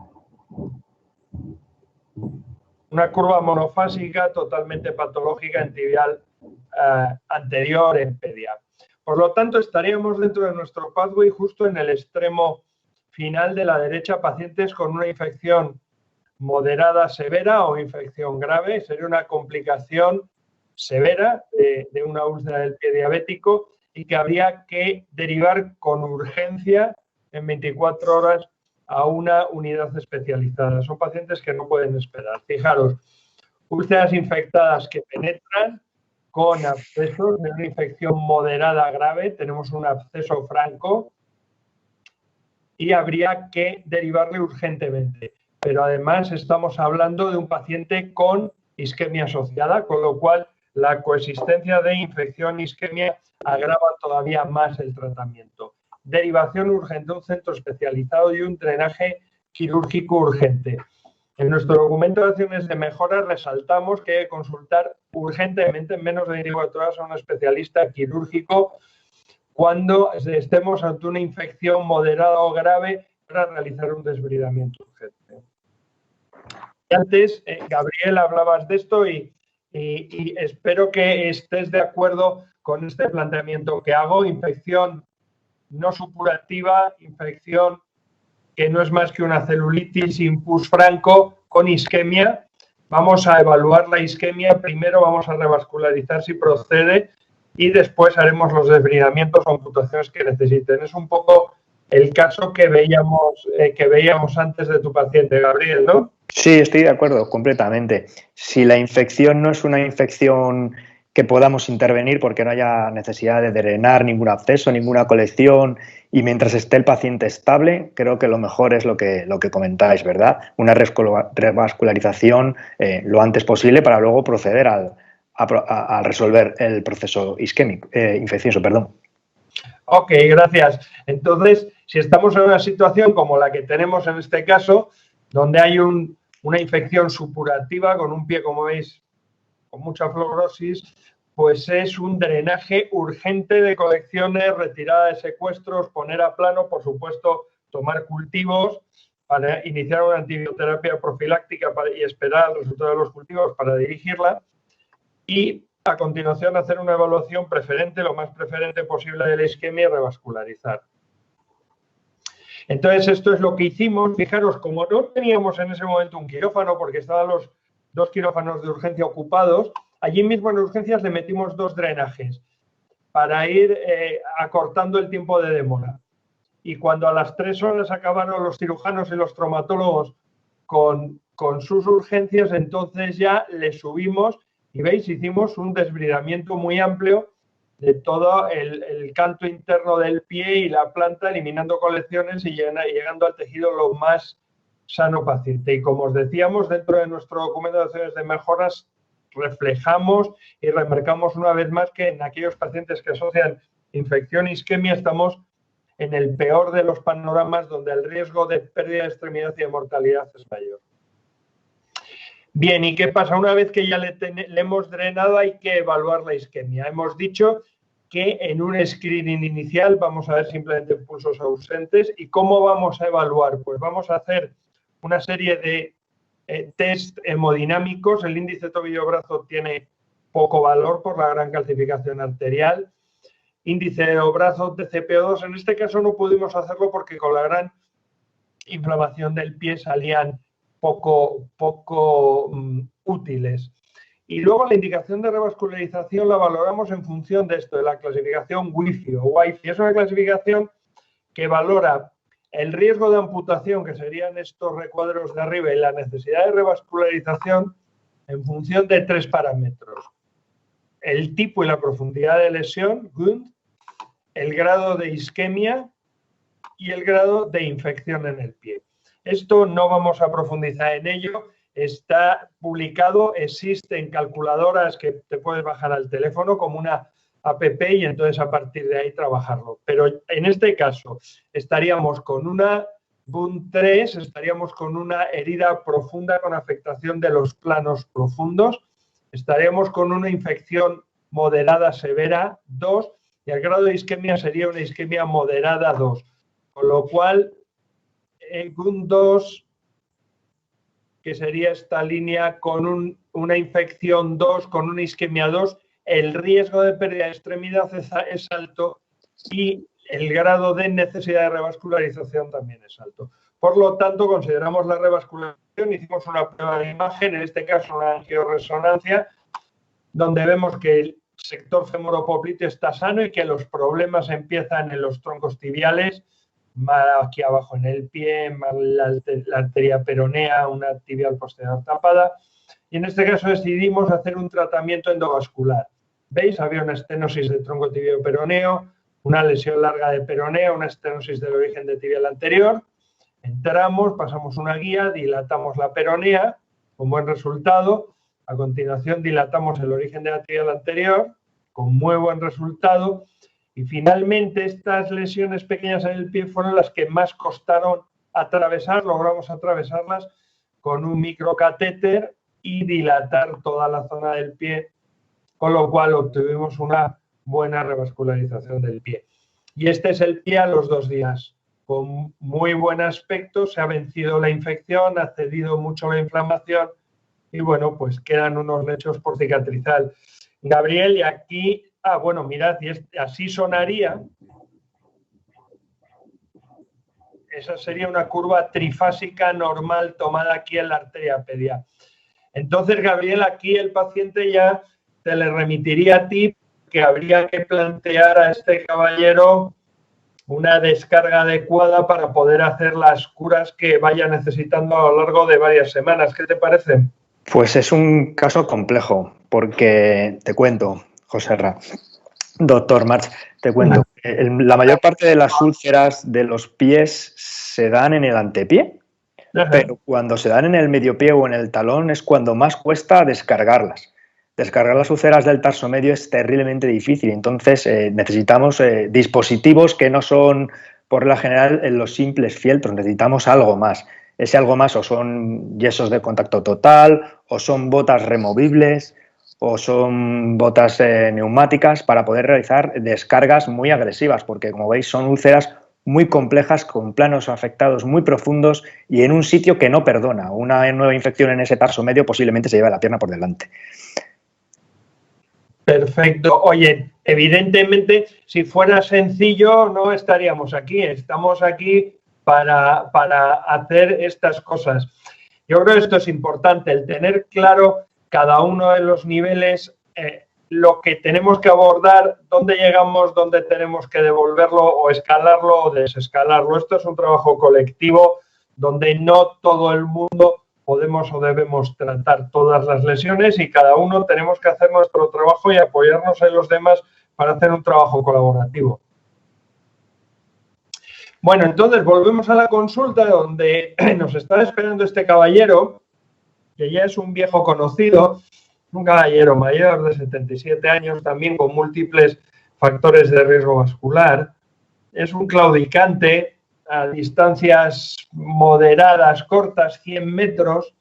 una curva monofásica totalmente patológica en tibial anterior en pedia. Por lo tanto, estaríamos dentro de nuestro pathway justo en el extremo final de la derecha, pacientes con una infección moderada severa o infección grave. Sería una complicación severa de una úlcera del pie diabético y que habría que derivar con urgencia en 24 horas a una unidad especializada. Son pacientes que no pueden esperar. Fijaros, úlceras infectadas que penetran con abscesos de una infección moderada grave. Tenemos un absceso franco y habría que derivarle urgentemente. Pero además estamos hablando de un paciente con isquemia asociada, con lo cual la coexistencia de infección e isquemia agrava todavía más el tratamiento. Derivación urgente a un centro especializado y un drenaje quirúrgico urgente. En nuestro documento de acciones de mejora resaltamos que hay que consultar urgentemente en menos de 24 horas a un especialista quirúrgico cuando estemos ante una infección moderada o grave para realizar un desbridamiento urgente. Y antes, Gabriel, hablabas de esto y espero que estés de acuerdo con este planteamiento que hago. Infección no supurativa, infección que no es más que una celulitis sin pus franco con isquemia. Vamos a evaluar la isquemia, primero vamos a revascularizar si procede y después haremos los desbridamientos o amputaciones que necesiten. Es un poco el caso que veíamos antes de tu paciente, Gabriel, ¿no? Sí, estoy de acuerdo completamente. Si la infección no es una infección que podamos intervenir porque no haya necesidad de drenar ningún absceso, ninguna colección y mientras esté el paciente estable, creo que lo mejor es lo que comentáis, ¿verdad? Una revascularización lo antes posible para luego proceder a resolver el proceso isquémico, infeccioso, perdón. Ok, gracias. Entonces, si estamos en una situación como la que tenemos en este caso, donde hay una infección supurativa con un pie, como veis, con mucha fibrosis, pues es un drenaje urgente de colecciones, retirada de secuestros, poner a plano, por supuesto, tomar cultivos para iniciar una antibioterapia profiláctica y esperar el resultado de los cultivos para dirigirla y a continuación hacer una evaluación preferente, lo más preferente posible de la isquemia y revascularizar. Entonces, esto es lo que hicimos. Fijaros, como no teníamos en ese momento un quirófano, porque estaban los 2 quirófanos de urgencia ocupados, allí mismo en urgencias le metimos 2 drenajes para ir acortando el tiempo de demora. Y cuando a las 3 horas acabaron los cirujanos y los traumatólogos con sus urgencias, entonces ya le subimos y veis, hicimos un desbridamiento muy amplio de todo el canto interno del pie y la planta, eliminando colecciones y llegando al tejido lo más sano paciente. Y como os decíamos, dentro de nuestro documento de acciones de mejoras, reflejamos y remarcamos una vez más que en aquellos pacientes que asocian infección e isquemia estamos en el peor de los panoramas donde el riesgo de pérdida de extremidad y de mortalidad es mayor. Bien, ¿y qué pasa? Una vez que ya le hemos drenado hay que evaluar la isquemia. Hemos dicho que en un screening inicial vamos a ver simplemente pulsos ausentes. ¿Y cómo vamos a evaluar? Pues vamos a hacer una serie de test hemodinámicos. El índice tobillo-brazo tiene poco valor por la gran calcificación arterial. Índice de brazo TCPO2, en este caso no pudimos hacerlo porque con la gran inflamación del pie salían poco útiles. Y luego la indicación de revascularización la valoramos en función de esto, de la clasificación WIFI o WIFI. Es una clasificación que valora el riesgo de amputación, que serían estos recuadros de arriba, y la necesidad de revascularización en función de 3 parámetros. El tipo y la profundidad de lesión, Wund, el grado de isquemia y el grado de infección en el pie. Esto no vamos a profundizar en ello, está publicado, existen calculadoras que te puedes bajar al teléfono como una app y entonces a partir de ahí trabajarlo. Pero en este caso estaríamos con una Wund 3, estaríamos con una herida profunda con afectación de los planos profundos, estaríamos con una infección moderada severa 2 y el grado de isquemia sería una isquemia moderada 2. Con lo cual, en Wund 2, que sería esta línea con una infección 2, con una isquemia 2, el riesgo de pérdida de extremidad es alto y el grado de necesidad de revascularización también es alto. Por lo tanto, consideramos la revascularización, hicimos una prueba de imagen, en este caso una angioresonancia, donde vemos que el sector femoropopliteo está sano y que los problemas empiezan en los troncos tibiales, más aquí abajo en el pie, más la arteria peronea, una tibial posterior tapada. Y en este caso decidimos hacer un tratamiento endovascular. ¿Veis? Había una estenosis del tronco tibio peroneo, una lesión larga de peroneo, una estenosis del origen de tibial anterior. Entramos, pasamos una guía, dilatamos la peronea, con buen resultado. A continuación dilatamos el origen de la tibial anterior, con muy buen resultado. Y finalmente estas lesiones pequeñas en el pie fueron las que más costaron atravesar, logramos atravesarlas con un microcatéter y dilatar toda la zona del pie, con lo cual obtuvimos una buena revascularización del pie. Y este es el pie a los 2 días, con muy buen aspecto, se ha vencido la infección, ha cedido mucho la inflamación y bueno, pues quedan unos lechos por cicatrizar. Gabriel, y aquí... bueno, mirad, y así sonaría. Esa sería una curva trifásica normal tomada aquí en la arteria pedia. Entonces, Gabriel, aquí el paciente ya te le remitiría a ti que habría que plantear a este caballero una descarga adecuada para poder hacer las curas que vaya necesitando a lo largo de varias semanas. ¿Qué te parece? Pues es un caso complejo, porque te cuento, Joserra, doctor March, te cuento, la mayor parte de las úlceras de los pies se dan en el antepié, pero cuando se dan en el mediopié o en el talón es cuando más cuesta descargarlas. Descargar las úlceras del tarso medio es terriblemente difícil, entonces necesitamos dispositivos que no son, por regla general, los simples fieltros, necesitamos algo más. Ese algo más o son yesos de contacto total, o son botas removibles, o son botas neumáticas para poder realizar descargas muy agresivas, porque como veis son úlceras muy complejas, con planos afectados muy profundos y en un sitio que no perdona. Una nueva infección en ese tarso medio posiblemente se lleve la pierna por delante. Perfecto. Oye, evidentemente, si fuera sencillo no estaríamos aquí. Estamos aquí para hacer estas cosas. Yo creo que esto es importante, el tener claro cada uno de los niveles, lo que tenemos que abordar, dónde llegamos, dónde tenemos que devolverlo o escalarlo o desescalarlo. Esto es un trabajo colectivo donde no todo el mundo podemos o debemos tratar todas las lesiones y cada uno tenemos que hacer nuestro trabajo y apoyarnos en los demás para hacer un trabajo colaborativo. Bueno, entonces volvemos a la consulta donde nos está esperando este caballero, que ya es un viejo conocido, un caballero mayor de 77 años, también con múltiples factores de riesgo vascular. Es un claudicante a distancias moderadas, cortas, 100 metros,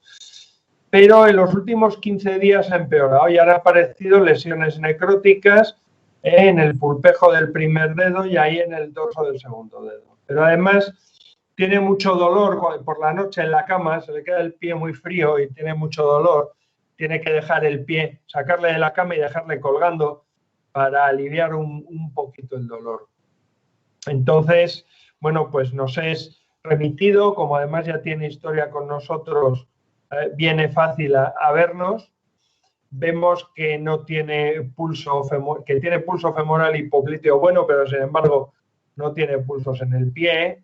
pero en los últimos 15 días ha empeorado y han aparecido lesiones necróticas en el pulpejo del primer dedo y ahí en el dorso del segundo dedo. Pero además tiene mucho dolor por la noche en la cama, se le queda el pie muy frío y tiene mucho dolor. Tiene que dejar el pie, sacarle de la cama y dejarle colgando para aliviar un poquito el dolor. Entonces, bueno, pues nos es remitido, como además ya tiene historia con nosotros, viene fácil a vernos. vemos que no tiene pulso femoral, que tiene pulso femoral y popliteo bueno, pero sin embargo no tiene pulsos en el pie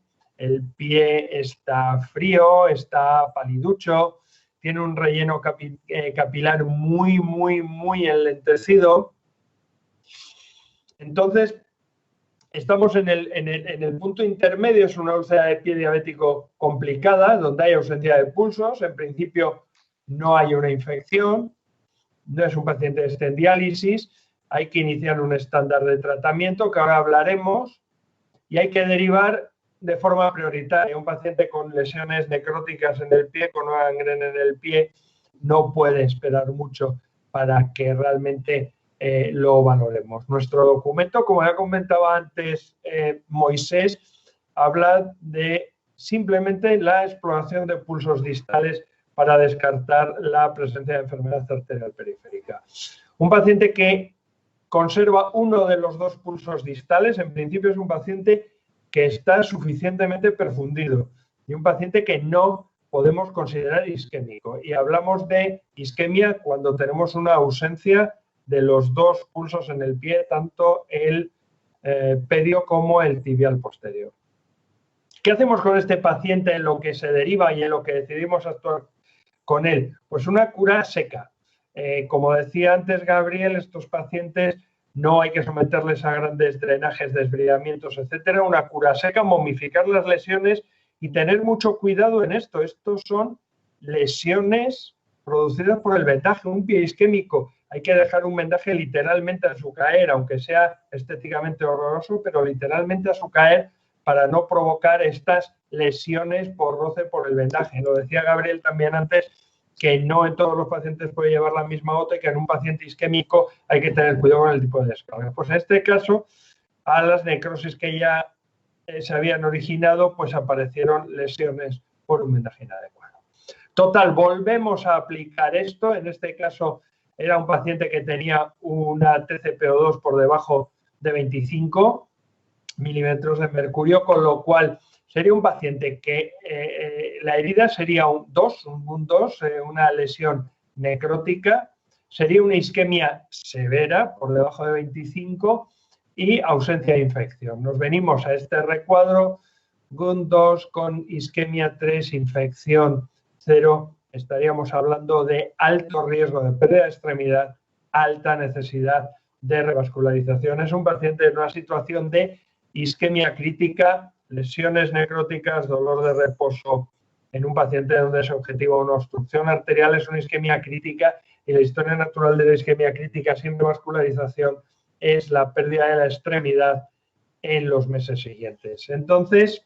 está frío, está paliducho, tiene un relleno capilar muy enlentecido. Entonces, estamos en el punto intermedio, es una úlcera de pie diabético complicada, donde hay ausencia de pulsos, en principio no hay una infección, no es un paciente que esté en diálisis, hay que iniciar un estándar de tratamiento, que ahora hablaremos, y hay que derivar de forma prioritaria. Un paciente con lesiones necróticas en el pie, con una gangrena en el pie, no puede esperar mucho para que realmente lo valoremos. Nuestro documento, como ya comentaba antes Moisés, habla de simplemente la exploración de pulsos distales para descartar la presencia de enfermedad arterial periférica. Un paciente que conserva uno de los dos pulsos distales, en principio es un paciente que está suficientemente perfundido y un paciente que no podemos considerar isquémico. Y hablamos de isquemia cuando tenemos una ausencia de los dos pulsos en el pie, tanto el pedio como el tibial posterior. ¿Qué hacemos con este paciente en lo que se deriva y en lo que decidimos actuar con él? Pues una cura seca. Como decía antes Gabriel, estos pacientes no hay que someterles a grandes drenajes, desbridamientos, etcétera. Una cura seca, momificar las lesiones y tener mucho cuidado en esto. Estos son lesiones producidas por el vendaje, un pie isquémico. Hay que dejar un vendaje literalmente a su caer, aunque sea estéticamente horroroso, pero literalmente a su caer para no provocar estas lesiones por roce por el vendaje. Lo decía Gabriel también antes, que no en todos los pacientes puede llevar la misma gota y que en un paciente isquémico hay que tener cuidado con el tipo de descarga. Pues en este caso, a las necrosis que ya se habían originado, pues aparecieron lesiones por un vendaje inadecuado. Total, volvemos a aplicar esto. En este caso era un paciente que tenía una TCPO2 por debajo de 25 milímetros de mercurio, con lo cual sería un paciente que la herida sería un 2, una lesión necrótica, sería una isquemia severa por debajo de 25 y ausencia de infección. Nos venimos a este recuadro, GUN2 con isquemia 3, infección 0, estaríamos hablando de alto riesgo de pérdida de extremidad, alta necesidad de revascularización. Es un paciente en una situación de isquemia crítica, lesiones necróticas, dolor de reposo en un paciente donde es objetivo una obstrucción arterial, es una isquemia crítica y la historia natural de la isquemia crítica sin revascularización es la pérdida de la extremidad en los meses siguientes. Entonces,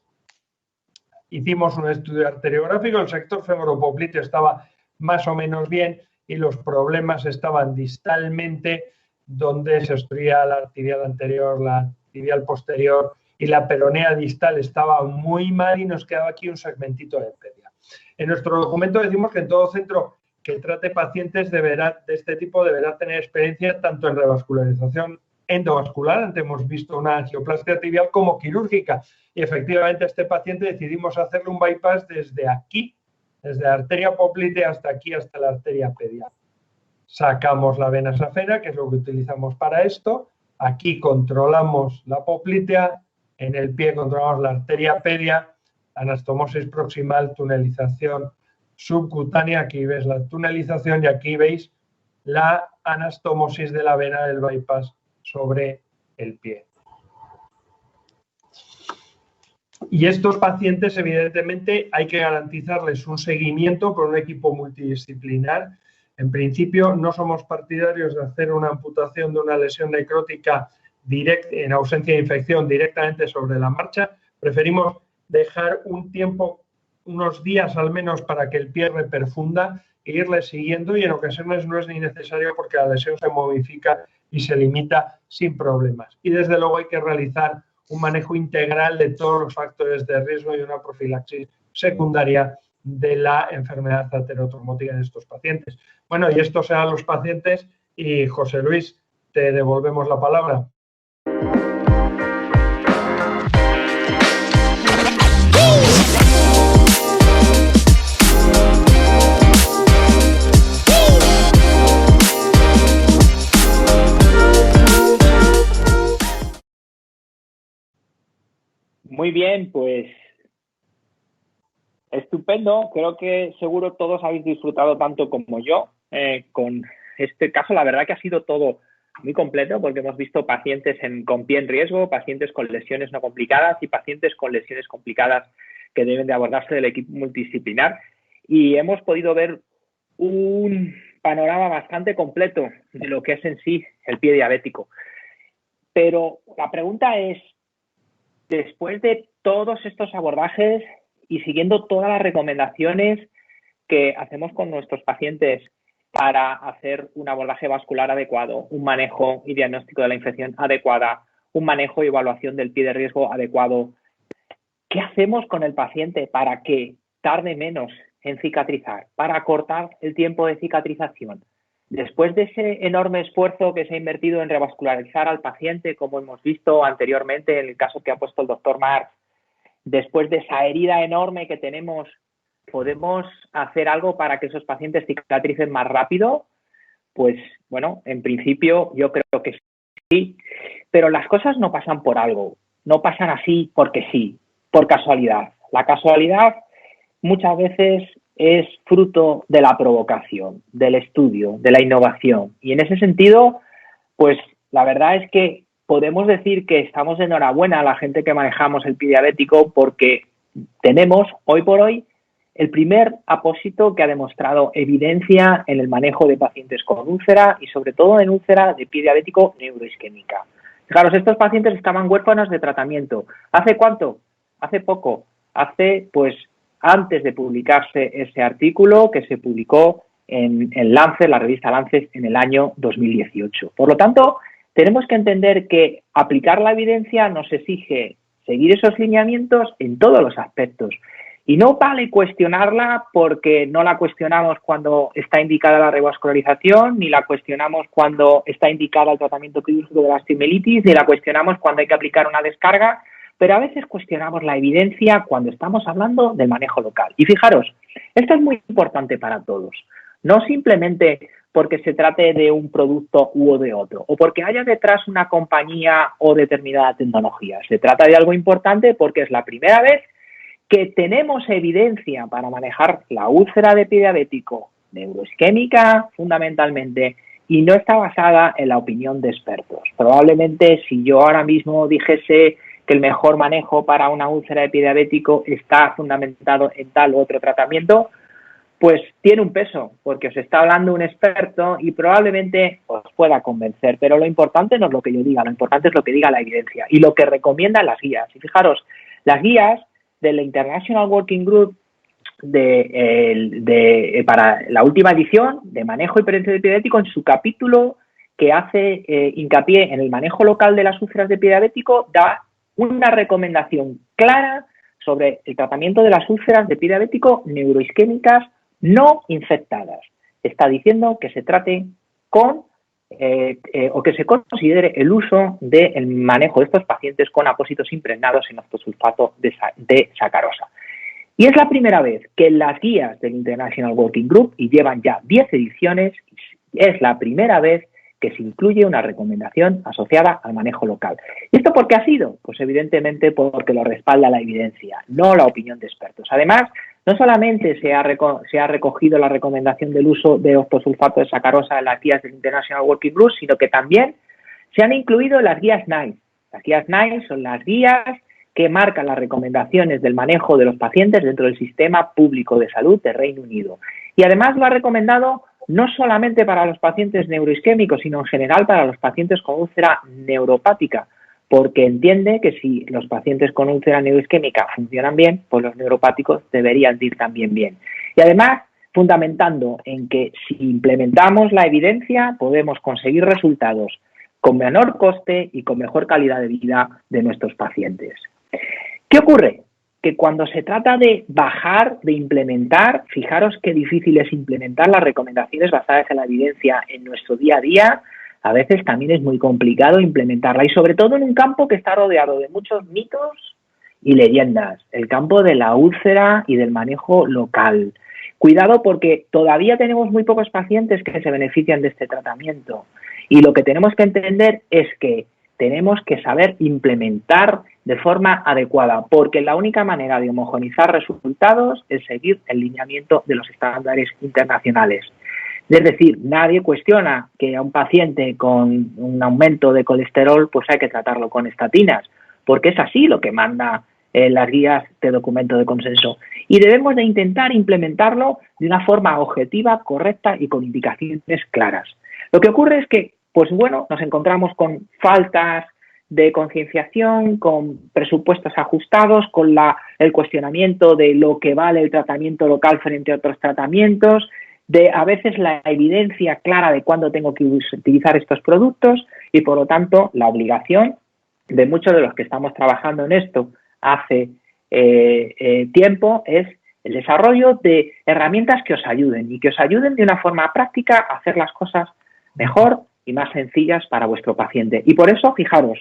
hicimos un estudio arteriográfico, el sector femoropopliteo estaba más o menos bien y los problemas estaban distalmente, donde se obstruía la tibial anterior, la tibial posterior y la peronea distal estaba muy mal y nos quedaba aquí un segmentito de pedia. En nuestro documento decimos que en todo centro que trate pacientes de este tipo deberá tener experiencia tanto en revascularización endovascular, antes hemos visto una angioplastia tibial, como quirúrgica. Y efectivamente a este paciente decidimos hacerle un bypass desde aquí, desde la arteria poplitea hasta aquí, hasta la arteria pedia. Sacamos la vena safena, que es lo que utilizamos para esto. Aquí controlamos la poplitea, en el pie controlamos la arteria pedia, anastomosis proximal, tunelización subcutánea, aquí ves la tunelización y aquí veis la anastomosis de la vena del bypass sobre el pie. Y estos pacientes, evidentemente, hay que garantizarles un seguimiento por un equipo multidisciplinar. En principio, no somos partidarios de hacer una amputación de una lesión necrótica en ausencia de infección directamente sobre la marcha. Preferimos dejar un tiempo, unos días al menos, para que el pie reperfunda e irle siguiendo, y en ocasiones no es ni necesario porque la lesión se modifica y se limita sin problemas. Y desde luego hay que realizar un manejo integral de todos los factores de riesgo y una profilaxis secundaria de la enfermedad aterotrombótica en estos pacientes. Bueno, y estos serán los pacientes y José Luis, te devolvemos la palabra. Muy bien, pues estupendo. Creo que seguro todos habéis disfrutado tanto como yo con este caso. La verdad que ha sido todo muy completo porque hemos visto pacientes con pie en riesgo, pacientes con lesiones no complicadas y pacientes con lesiones complicadas que deben de abordarse del equipo multidisciplinar. Y hemos podido ver un panorama bastante completo de lo que es en sí el pie diabético. Pero la pregunta es, después de todos estos abordajes y siguiendo todas las recomendaciones que hacemos con nuestros pacientes para hacer un abordaje vascular adecuado, un manejo y diagnóstico de la infección adecuada, un manejo y evaluación del pie de riesgo adecuado, ¿qué hacemos con el paciente para que tarde menos en cicatrizar, para acortar el tiempo de cicatrización? Después de ese enorme esfuerzo que se ha invertido en revascularizar al paciente, como hemos visto anteriormente en el caso que ha puesto el doctor Marx, después de esa herida enorme que tenemos, ¿podemos hacer algo para que esos pacientes cicatricen más rápido? Pues bueno, en principio yo creo que sí, pero las cosas no pasan por algo, no pasan así porque sí, por casualidad. La casualidad muchas veces es fruto de la provocación, del estudio, de la innovación. Y en ese sentido, pues la verdad es que podemos decir que estamos de enhorabuena a la gente que manejamos el pie diabético porque tenemos hoy por hoy el primer apósito que ha demostrado evidencia en el manejo de pacientes con úlcera y sobre todo en úlcera de pie diabético neuroisquémica. Fijaros, estos pacientes estaban huérfanos de tratamiento. ¿Hace cuánto? Hace poco. Hace, pues, antes de publicarse ese artículo que se publicó en Lancet, la revista Lancet, en el año 2018. Por lo tanto, tenemos que entender que aplicar la evidencia nos exige seguir esos lineamientos en todos los aspectos. Y no vale cuestionarla porque no la cuestionamos cuando está indicada la revascularización, ni la cuestionamos cuando está indicada el tratamiento quirúrgico de la osteomielitis, ni la cuestionamos cuando hay que aplicar una descarga, pero a veces cuestionamos la evidencia cuando estamos hablando del manejo local. Y fijaros, esto es muy importante para todos, no simplemente porque se trate de un producto u de otro, o porque haya detrás una compañía o determinada tecnología. Se trata de algo importante porque es la primera vez que tenemos evidencia para manejar la úlcera de pie diabético neuroisquémica fundamentalmente y no está basada en la opinión de expertos. Probablemente si yo ahora mismo dijese que el mejor manejo para una úlcera de pie diabético está fundamentado en tal u otro tratamiento, pues tiene un peso, porque os está hablando un experto y probablemente os pueda convencer. Pero lo importante no es lo que yo diga, lo importante es lo que diga la evidencia y lo que recomiendan las guías. Y fijaros, las guías de la International Working Group para la última edición de manejo y prevención de pie diabético, en su capítulo que hace hincapié en el manejo local de las úlceras de pie diabético, da una recomendación clara sobre el tratamiento de las úlceras de pie diabético neuroisquémicas no infectadas. Está diciendo que se trate con o que se considere el uso del manejo de estos pacientes con apósitos impregnados en octosulfato de sacarosa. Y es la primera vez que en las guías del International Working Group, y llevan ya 10 ediciones, es la primera vez que se incluye una recomendación asociada al manejo local. ¿Y esto por qué ha sido? Pues evidentemente porque lo respalda la evidencia, no la opinión de expertos. Además, no solamente se ha recogido la recomendación del uso de octosulfato de sacarosa en las guías del International Working Group, sino que también se han incluido las guías NICE. Las guías NICE son las guías que marcan las recomendaciones del manejo de los pacientes dentro del sistema público de salud de Reino Unido. Y además lo ha recomendado no solamente para los pacientes neuroisquémicos, sino en general para los pacientes con úlcera neuropática, porque entiende que si los pacientes con úlcera neuroisquémica funcionan bien, pues los neuropáticos deberían ir también bien. Y además, fundamentando en que si implementamos la evidencia, podemos conseguir resultados con menor coste y con mejor calidad de vida de nuestros pacientes. ¿Qué ocurre? Que cuando se trata de bajar, de implementar, fijaros qué difícil es implementar las recomendaciones basadas en la evidencia en nuestro día a día. A veces también es muy complicado implementarla y sobre todo en un campo que está rodeado de muchos mitos y leyendas, el campo de la úlcera y del manejo local. Cuidado porque todavía tenemos muy pocos pacientes que se benefician de este tratamiento y lo que tenemos que entender es que tenemos que saber implementar de forma adecuada, porque la única manera de homogeneizar resultados es seguir el lineamiento de los estándares internacionales. Es decir, nadie cuestiona que a un paciente con un aumento de colesterol pues hay que tratarlo con estatinas, porque es así lo que manda las guías de documento de consenso. Y debemos de intentar implementarlo de una forma objetiva, correcta y con indicaciones claras. Lo que ocurre es que, pues bueno, nos encontramos con faltas de concienciación, con presupuestos ajustados, con el cuestionamiento de lo que vale el tratamiento local frente a otros tratamientos, de a veces la evidencia clara de cuándo tengo que utilizar estos productos y, por lo tanto, la obligación de muchos de los que estamos trabajando en esto hace tiempo es el desarrollo de herramientas que os ayuden y que os ayuden de una forma práctica a hacer las cosas mejor y más sencillas para vuestro paciente. Y por eso, fijaros,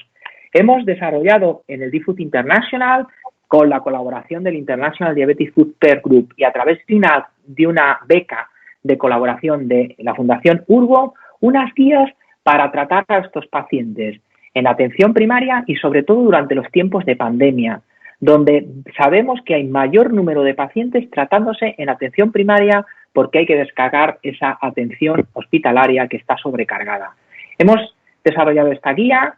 hemos desarrollado en el DFOod International, con la colaboración del International Diabetes Food Peer Group y a través de una beca de colaboración de la Fundación Urgo, unas guías para tratar a estos pacientes en atención primaria y sobre todo durante los tiempos de pandemia, donde sabemos que hay mayor número de pacientes tratándose en atención primaria porque hay que descargar esa atención hospitalaria que está sobrecargada. Hemos desarrollado esta guía,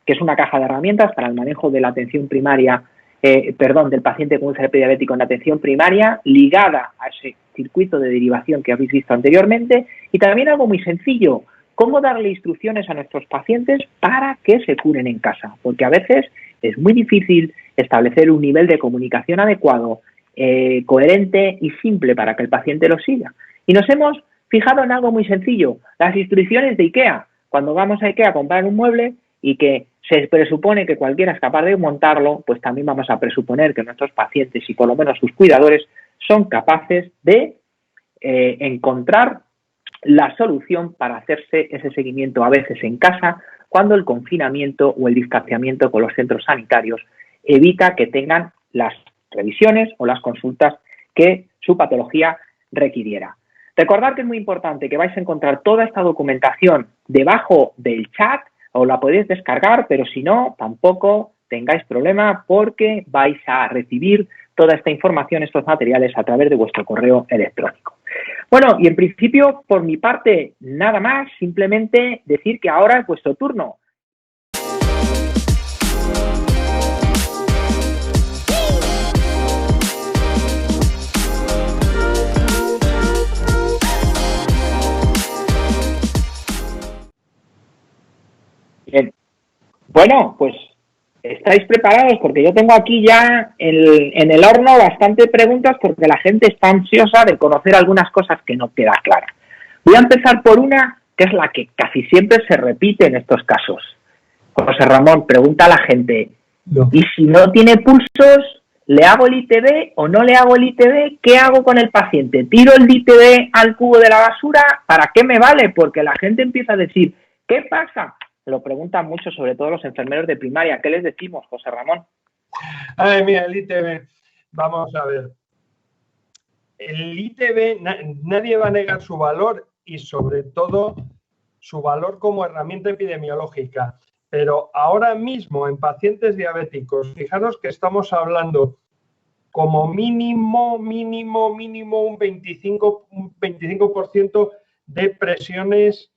que es una caja de herramientas para el manejo de la atención primaria, del paciente con úlcera prediabético en atención primaria, ligada a ese circuito de derivación que habéis visto anteriormente, y también algo muy sencillo, cómo darle instrucciones a nuestros pacientes para que se curen en casa, porque a veces es muy difícil establecer un nivel de comunicación adecuado, coherente y simple para que el paciente lo siga. Y nos hemos fijado en algo muy sencillo, las instrucciones de IKEA. Cuando vamos a IKEA a comprar un mueble y que se presupone que cualquiera es capaz de montarlo, pues también vamos a presuponer que nuestros pacientes y por lo menos sus cuidadores son capaces de encontrar la solución para hacerse ese seguimiento a veces en casa cuando el confinamiento o el distanciamiento con los centros sanitarios evita que tengan las revisiones o las consultas que su patología requiriera. Recordad que es muy importante que vais a encontrar toda esta documentación debajo del chat o la podéis descargar, pero si no, tampoco tengáis problema porque vais a recibir toda esta información, estos materiales a través de vuestro correo electrónico. Bueno, y en principio, por mi parte, nada más, simplemente decir que ahora es vuestro turno. Bien. Bueno, pues estáis preparados porque yo tengo aquí ya en el horno bastante preguntas porque la gente está ansiosa de conocer algunas cosas que no queda claras. Voy a empezar por una que es la que casi siempre se repite en estos casos. José Ramón, pregunta a la gente, ¿y si no tiene pulsos, le hago el ITV o no le hago el ITV? ¿Qué hago con el paciente? ¿Tiro el ITV al cubo de la basura? ¿Para qué me vale? Porque la gente empieza a decir, ¿qué pasa? Lo preguntan mucho, sobre todo los enfermeros de primaria. ¿Qué les decimos, José Ramón? Ay, mira, el ITV, vamos a ver. El ITV, nadie va a negar su valor y sobre todo su valor como herramienta epidemiológica. Pero ahora mismo en pacientes diabéticos, fijaros que estamos hablando como mínimo un 25% de presiones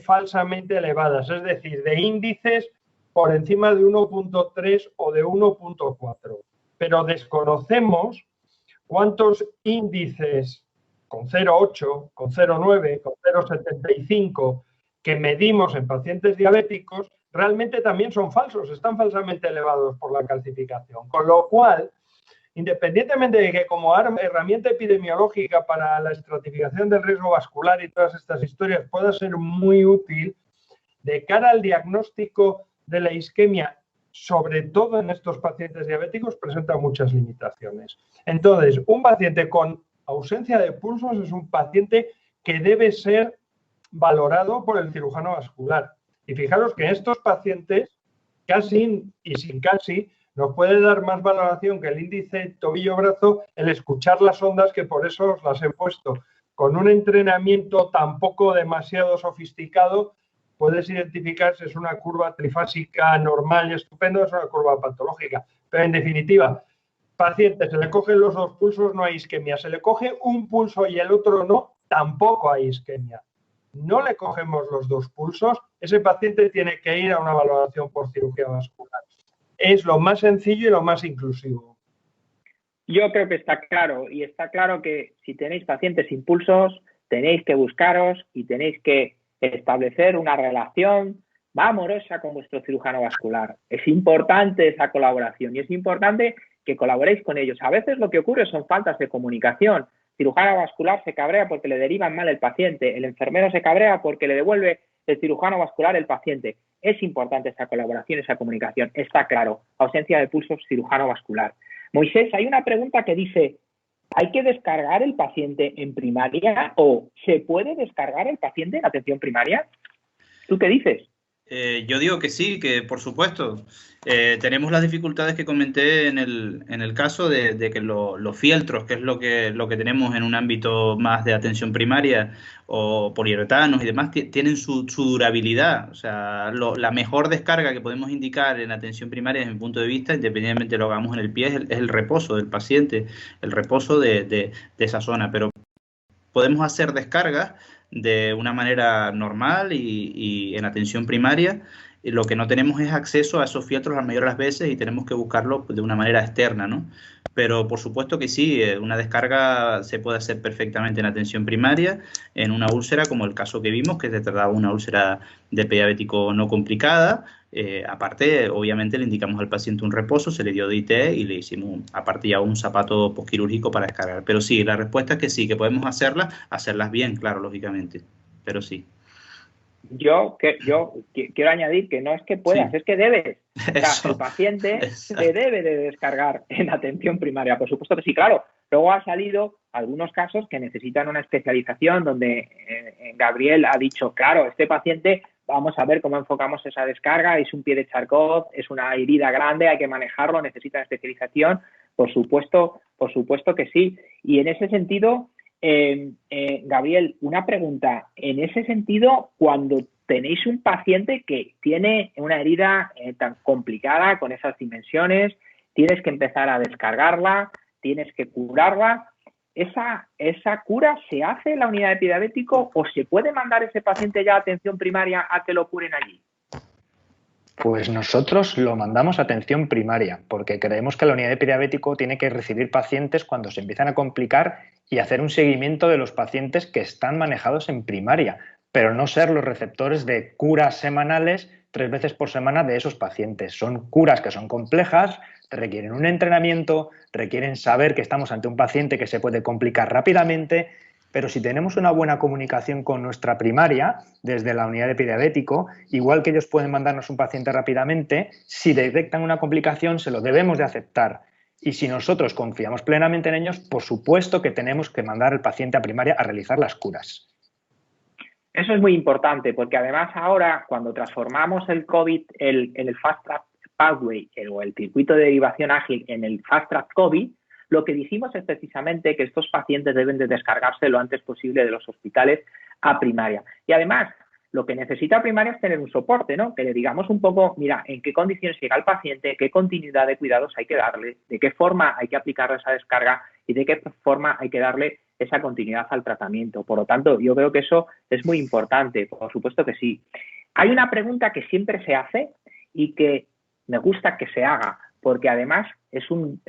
falsamente elevadas, es decir, de índices por encima de 1.3 o de 1.4. Pero desconocemos cuántos índices con 0,8, con 0,9, con 0,75 que medimos en pacientes diabéticos realmente también son falsos, están falsamente elevados por la calcificación. Con lo cual, independientemente de que como herramienta epidemiológica para la estratificación del riesgo vascular y todas estas historias pueda ser muy útil, de cara al diagnóstico de la isquemia, sobre todo en estos pacientes diabéticos, presenta muchas limitaciones. Entonces, un paciente con ausencia de pulsos es un paciente que debe ser valorado por el cirujano vascular. Y fijaros que estos pacientes, casi y sin casi, nos puede dar más valoración que el índice tobillo-brazo el escuchar las ondas, que por eso os las he puesto. Con un entrenamiento tampoco demasiado sofisticado, puedes identificar si es una curva trifásica normal y estupendo o es una curva patológica. Pero en definitiva, paciente, se le cogen los dos pulsos, no hay isquemia. Se le coge un pulso y el otro no, tampoco hay isquemia. No le cogemos los dos pulsos, ese paciente tiene que ir a una valoración por cirugía vascular. Es lo más sencillo y lo más inclusivo. Yo creo que está claro, y está claro que si tenéis pacientes sin pulsos, tenéis que buscaros y tenéis que establecer una relación amorosa con vuestro cirujano vascular. Es importante esa colaboración y es importante que colaboréis con ellos. A veces lo que ocurre son faltas de comunicación. El cirujano vascular se cabrea porque le derivan mal el paciente, el enfermero se cabrea porque le devuelve el cirujano vascular el paciente. Es importante esa colaboración, esa comunicación, está claro. Ausencia de pulsos, cirujano vascular. Moisés, hay una pregunta que dice, ¿hay que descargar el paciente en primaria o se puede descargar el paciente en atención primaria? ¿Tú qué dices? Yo digo que sí, que por supuesto. Tenemos las dificultades que comenté en el caso de que los fieltros, que es lo que tenemos en un ámbito más de atención primaria, o poliuretanos y demás, tienen su durabilidad. O sea, la mejor descarga que podemos indicar en atención primaria, desde mi punto de vista, independientemente de lo hagamos en el pie, es el reposo del paciente, el reposo de esa zona. Pero podemos hacer descargas de una manera normal y en atención primaria. Lo que no tenemos es acceso a esos fieltros la mayoría de las veces y tenemos que buscarlo de una manera externa, ¿no? Pero por supuesto que sí, una descarga se puede hacer perfectamente en atención primaria, en una úlcera, como el caso que vimos, que se trataba de una úlcera de pie diabético no complicada. Aparte, obviamente, le indicamos al paciente un reposo, se le dio DIT y le hicimos, aparte, ya un zapato posquirúrgico para descargar. Pero sí, la respuesta es que sí, que podemos hacerlas bien, claro, lógicamente, pero sí. Yo quiero añadir que no es que puedas, es que debes. O sea, el paciente se debe de descargar en atención primaria, por supuesto que sí, claro. Luego ha salido algunos casos que necesitan una especialización donde Gabriel ha dicho, claro, este paciente, vamos a ver cómo enfocamos esa descarga, es un pie de Charcot, es una herida grande, hay que manejarlo, necesita especialización, por supuesto que sí. Y en ese sentido, Gabriel, una pregunta. En ese sentido, cuando tenéis un paciente que tiene una herida tan complicada, con esas dimensiones, tienes que empezar a descargarla, tienes que curarla, ¿esa cura se hace en la unidad de pie diabético o se puede mandar ese paciente ya a atención primaria a que lo curen allí? Pues nosotros lo mandamos a atención primaria, porque creemos que la unidad de pie diabético tiene que recibir pacientes cuando se empiezan a complicar y hacer un seguimiento de los pacientes que están manejados en primaria, pero no ser los receptores de curas semanales 3 veces por semana de esos pacientes. Son curas que son complejas, requieren un entrenamiento, requieren saber que estamos ante un paciente que se puede complicar rápidamente. Pero si tenemos una buena comunicación con nuestra primaria, desde la unidad de pie diabético, igual que ellos pueden mandarnos un paciente rápidamente, si detectan una complicación se lo debemos de aceptar. Y si nosotros confiamos plenamente en ellos, por supuesto que tenemos que mandar al paciente a primaria a realizar las curas. Eso es muy importante, porque además ahora, cuando transformamos el COVID, el Fast Track Pathway o el circuito de derivación ágil en el Fast Track COVID, lo que dijimos es precisamente que estos pacientes deben de descargarse lo antes posible de los hospitales a primaria. Y además, lo que necesita primaria es tener un soporte, ¿no? Que le digamos un poco, mira, en qué condiciones llega el paciente, qué continuidad de cuidados hay que darle, de qué forma hay que aplicarle esa descarga y de qué forma hay que darle esa continuidad al tratamiento. Por lo tanto, yo creo que eso es muy importante, por supuesto que sí. Hay una pregunta que siempre se hace y que me gusta que se haga, porque además es un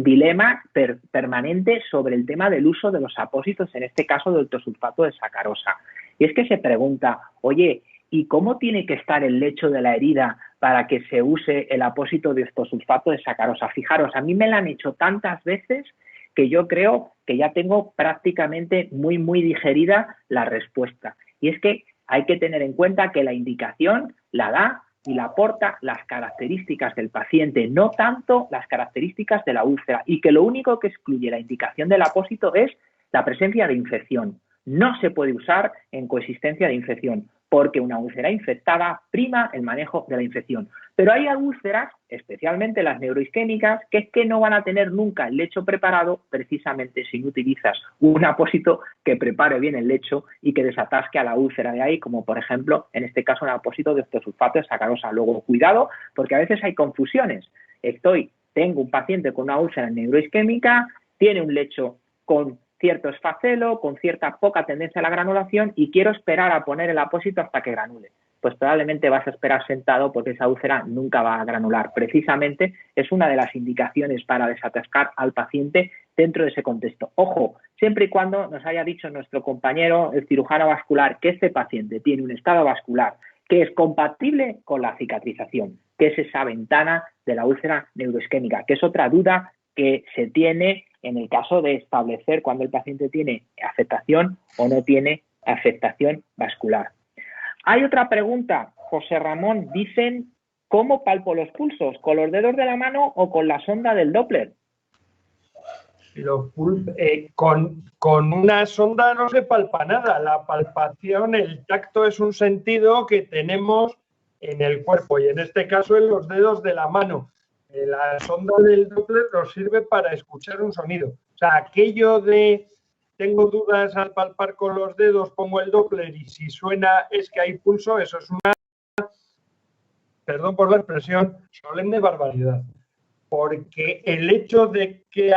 dilema permanente sobre el tema del uso de los apósitos, en este caso del octosulfato de sacarosa. Y es que se pregunta, oye, ¿y cómo tiene que estar el lecho de la herida para que se use el apósito de octosulfato de sacarosa? Fijaros, a mí me la han hecho tantas veces que yo creo que ya tengo prácticamente muy digerida la respuesta. Y es que hay que tener en cuenta que la indicación la da y la aporta las características del paciente, no tanto las características de la úlcera, y que lo único que excluye la indicación del apósito es la presencia de infección. No se puede usar en coexistencia de infección. porque una úlcera infectada prima el manejo de la infección. Pero hay úlceras, especialmente las neuroisquémicas, que es que no van a tener nunca el lecho preparado precisamente si no utilizas un apósito que prepare bien el lecho y que desatasque a la úlcera de ahí, como por ejemplo, en este caso, un apósito de octosulfato de sacarosa. Luego, cuidado, porque a veces hay confusiones. Tengo un paciente con una úlcera neuroisquémica, tiene un lecho con cierto esfacelo, con cierta poca tendencia a la granulación y quiero esperar a poner el apósito hasta que granule. Pues probablemente vas a esperar sentado porque esa úlcera nunca va a granular. Precisamente es una de las indicaciones para desatascar al paciente dentro de ese contexto. Ojo, siempre y cuando nos haya dicho nuestro compañero, el cirujano vascular, que este paciente tiene un estado vascular que es compatible con la cicatrización, que es esa ventana de la úlcera neuroisquémica, que es otra duda que se tiene en el caso de establecer cuando el paciente tiene afectación o no tiene afectación vascular. Hay otra pregunta, José Ramón, dicen, ¿cómo palpo los pulsos? ¿Con los dedos de la mano o con la sonda del Doppler? Con una sonda no se palpa nada. La palpación, el tacto es un sentido que tenemos en el cuerpo y en este caso en los dedos de la mano. La sonda del Doppler nos sirve para escuchar un sonido. O sea, aquello de tengo dudas al palpar con los dedos, pongo el Doppler y si suena es que hay pulso, eso es una, perdón por la expresión, solemne barbaridad. Porque el hecho de que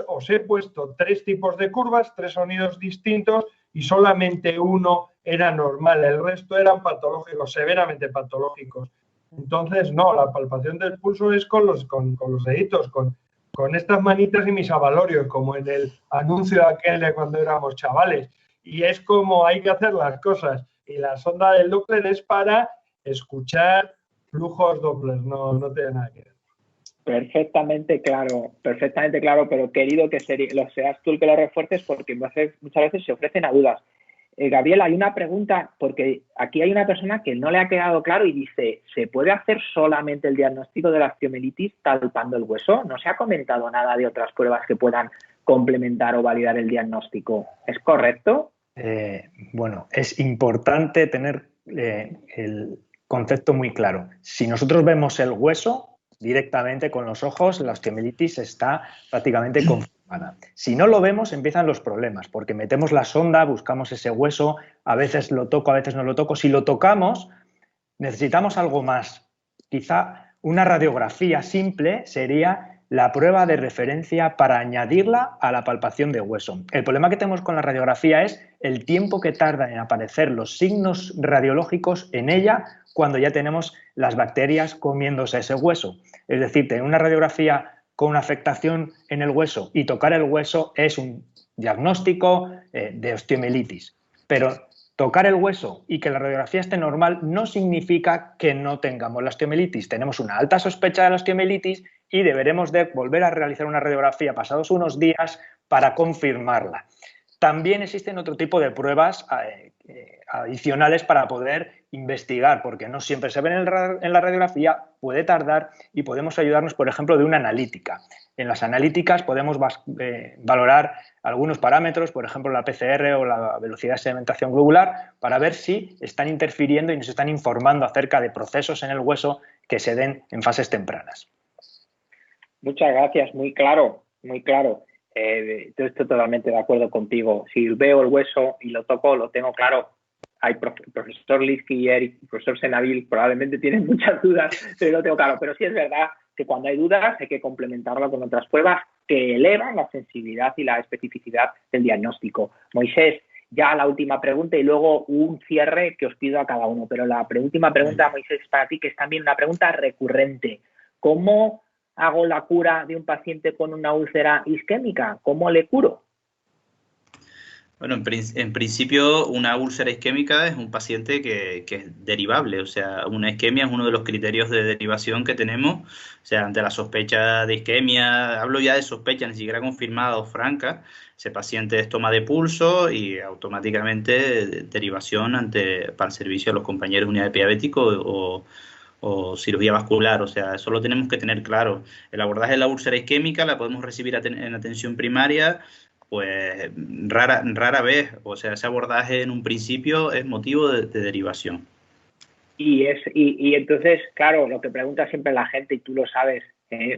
os he puesto 3 tipos de curvas, 3 sonidos distintos y solamente uno era normal, el resto eran patológicos, severamente patológicos. Entonces, no, la palpación del pulso es con los deditos, con estas manitas y mis avalorios, como en el anuncio aquel de cuando éramos chavales. Y es como hay que hacer las cosas. Y la sonda del Doppler es para escuchar flujos Doppler, no tiene nada que ver. Perfectamente claro, pero querido que seas tú el que lo refuerces porque muchas veces se ofrecen a dudas. Gabriel, hay una pregunta, porque aquí hay una persona que no le ha quedado claro y dice, ¿se puede hacer solamente el diagnóstico de la osteomielitis palpando el hueso? ¿No se ha comentado nada de otras pruebas que puedan complementar o validar el diagnóstico? ¿Es correcto? Bueno, es importante tener el concepto muy claro. Si nosotros vemos el hueso directamente con los ojos, la osteomielitis está prácticamente confirmada. Si no lo vemos, empiezan los problemas, porque metemos la sonda, buscamos ese hueso, a veces lo toco, a veces no lo toco. Si lo tocamos, necesitamos algo más. Quizá una radiografía simple sería la prueba de referencia para añadirla a la palpación de hueso. El problema que tenemos con la radiografía es el tiempo que tarda en aparecer los signos radiológicos en ella cuando ya tenemos las bacterias comiéndose ese hueso. Es decir, tener una radiografía con una afectación en el hueso y tocar el hueso es un diagnóstico de osteomielitis. Pero tocar el hueso y que la radiografía esté normal no significa que no tengamos la osteomielitis. Tenemos una alta sospecha de la osteomielitis y deberemos de volver a realizar una radiografía pasados unos días para confirmarla. También existen otro tipo de pruebas adicionales para poder investigar, porque no siempre se ven en la radiografía, puede tardar y podemos ayudarnos, por ejemplo, de una analítica. En las analíticas podemos valorar algunos parámetros, por ejemplo, la PCR o la velocidad de sedimentación globular, para ver si están interfiriendo y nos están informando acerca de procesos en el hueso que se den en fases tempranas. Muchas gracias, muy claro, muy claro. Yo estoy totalmente de acuerdo contigo. Si veo el hueso y lo toco, lo tengo claro. El profesor Liski y Eric, el profesor Senaville probablemente tienen muchas dudas, pero lo tengo claro. Pero sí es verdad que cuando hay dudas hay que complementarlo con otras pruebas que elevan la sensibilidad y la especificidad del diagnóstico. Moisés, ya la última pregunta y luego un cierre que os pido a cada uno. Pero la última pregunta, Moisés, para ti, que es también una pregunta recurrente. ¿Cómo hago la cura de un paciente con una úlcera isquémica? ¿Cómo le curo? Bueno, en principio una úlcera isquémica es un paciente que es derivable, o sea, una isquemia es uno de los criterios de derivación que tenemos, o sea, ante la sospecha de isquemia, hablo ya de sospecha, ni siquiera confirmada o franca, ese paciente es toma de pulso y automáticamente derivación para el servicio a los compañeros de unidad de pie diabético o cirugía vascular, o sea, eso lo tenemos que tener claro. El abordaje de la úlcera isquémica la podemos recibir en atención primaria pues rara vez, o sea, ese abordaje en un principio es motivo de derivación. Y entonces, claro, lo que pregunta siempre la gente, y tú lo sabes,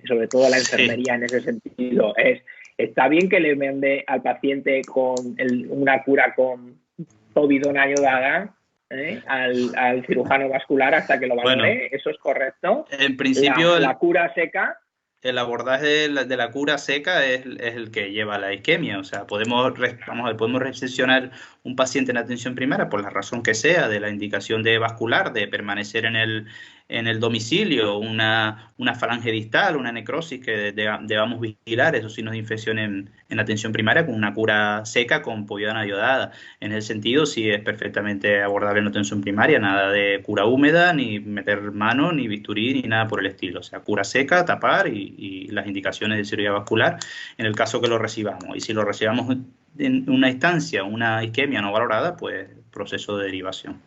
sobre todo la enfermería en ese sentido, es, ¿está bien que le mande al paciente con una cura con povidona iodada al cirujano vascular hasta que lo valore? Bueno, ¿eso es correcto? En principio, la cura seca. El abordaje de la cura seca es el que lleva a la isquemia. O sea, podemos recepcionar un paciente en atención primaria por la razón que sea, de la indicación de vascular, de permanecer en el domicilio, una falange distal, una necrosis que debamos vigilar, esos signos de infección en atención primaria con una cura seca con povidona iodada. En ese sentido, sí es perfectamente abordable en atención primaria, nada de cura húmeda, ni meter mano, ni bisturí, ni nada por el estilo. O sea, cura seca, tapar y las indicaciones de cirugía vascular en el caso que lo recibamos. Y si lo recibamos en una instancia, una isquemia no valorada, pues proceso de derivación.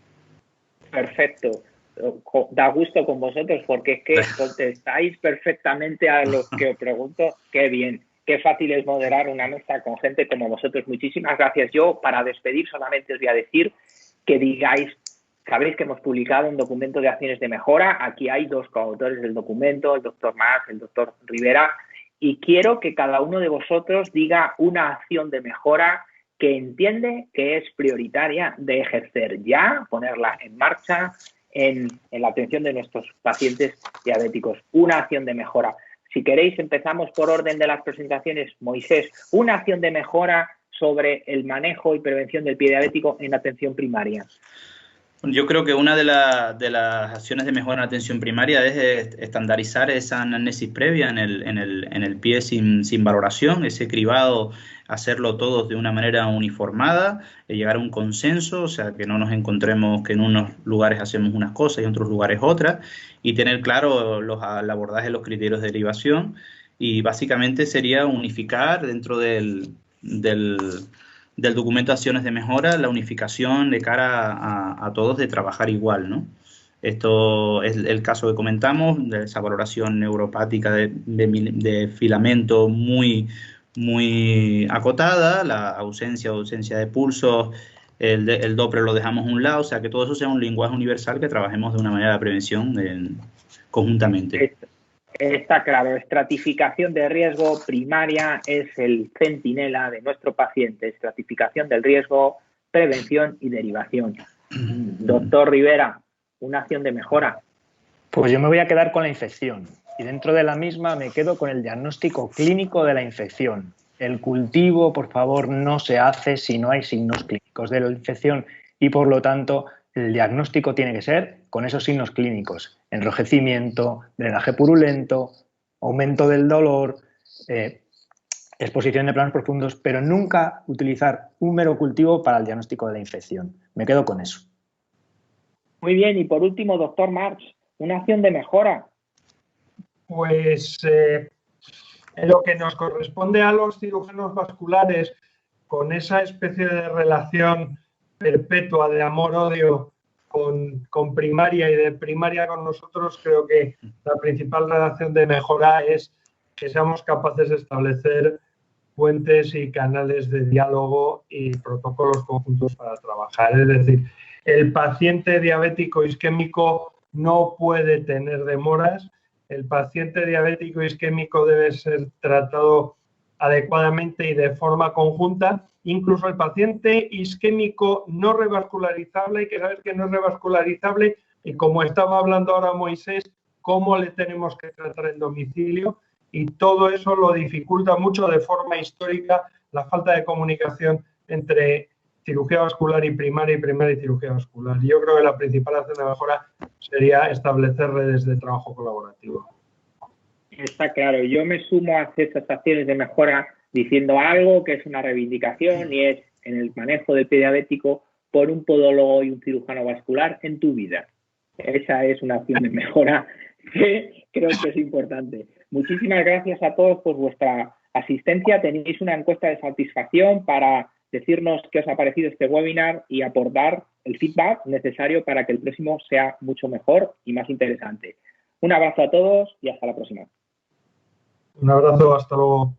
Perfecto. Da gusto con vosotros porque es que contestáis perfectamente a lo que os pregunto. Qué bien, qué fácil es moderar una mesa con gente como vosotros. Muchísimas gracias. Yo, para despedir, solamente os voy a decir que digáis, sabéis que hemos publicado un documento de acciones de mejora. Aquí hay 2 coautores del documento, el doctor Mas, el doctor Rivera, y quiero que cada uno de vosotros diga una acción de mejora que entiende que es prioritaria de ejercer ya, ponerla en marcha en la atención de nuestros pacientes diabéticos. Una acción de mejora. Si queréis, empezamos por orden de las presentaciones. Moisés, una acción de mejora sobre el manejo y prevención del pie diabético en atención primaria. Yo creo que una de las acciones de mejora en atención primaria es estandarizar esa anamnesis previa en el pie sin valoración, ese cribado, hacerlo todos de una manera uniformada, llegar a un consenso, o sea, que no nos encontremos que en unos lugares hacemos unas cosas y en otros lugares otras, y tener claro el abordaje de los criterios de derivación, y básicamente sería unificar dentro del documento de acciones de mejora, la unificación de cara a todos de trabajar igual, ¿no? Esto es el caso que comentamos, de esa valoración neuropática de filamento muy acotada, la ausencia de pulsos, el Doppler lo dejamos a un lado, o sea, que todo eso sea un lenguaje universal que trabajemos de una manera de prevención conjuntamente. Está claro, estratificación de riesgo primaria es el centinela de nuestro paciente, estratificación del riesgo, prevención y derivación. Doctor Rivera, una acción de mejora. Pues yo me voy a quedar con la infección y dentro de la misma me quedo con el diagnóstico clínico de la infección. El cultivo, por favor, no se hace si no hay signos clínicos de la infección y, por lo tanto, el diagnóstico tiene que ser con esos signos clínicos: enrojecimiento, drenaje purulento, aumento del dolor, exposición de planos profundos, pero nunca utilizar un mero cultivo para el diagnóstico de la infección. Me quedo con eso. Muy bien, y por último, doctor Marx, una acción de mejora. Pues en lo que nos corresponde a los cirujanos vasculares, con esa especie de relación perpetua de amor-odio con primaria y de primaria con nosotros, creo que la principal relación de mejora es que seamos capaces de establecer puentes y canales de diálogo y protocolos conjuntos para trabajar. Es decir, el paciente diabético isquémico no puede tener demoras, el paciente diabético isquémico debe ser tratado adecuadamente y de forma conjunta. Incluso el paciente isquémico no revascularizable, hay que saber que no es revascularizable, y como estaba hablando ahora Moisés, cómo le tenemos que tratar en domicilio, y todo eso lo dificulta mucho de forma histórica la falta de comunicación entre cirugía vascular y primaria y cirugía vascular. Yo creo que la principal acción de mejora sería establecer redes de trabajo colaborativo. Está claro, yo me sumo a estas acciones de mejora diciendo algo que es una reivindicación y es en el manejo del pie diabético por un podólogo y un cirujano vascular en tu vida. Esa es una acción de mejora que creo que es importante. Muchísimas gracias a todos por vuestra asistencia. Tenéis una encuesta de satisfacción para decirnos qué os ha parecido este webinar y aportar el feedback necesario para que el próximo sea mucho mejor y más interesante. Un abrazo a todos y hasta la próxima. Un abrazo, hasta luego.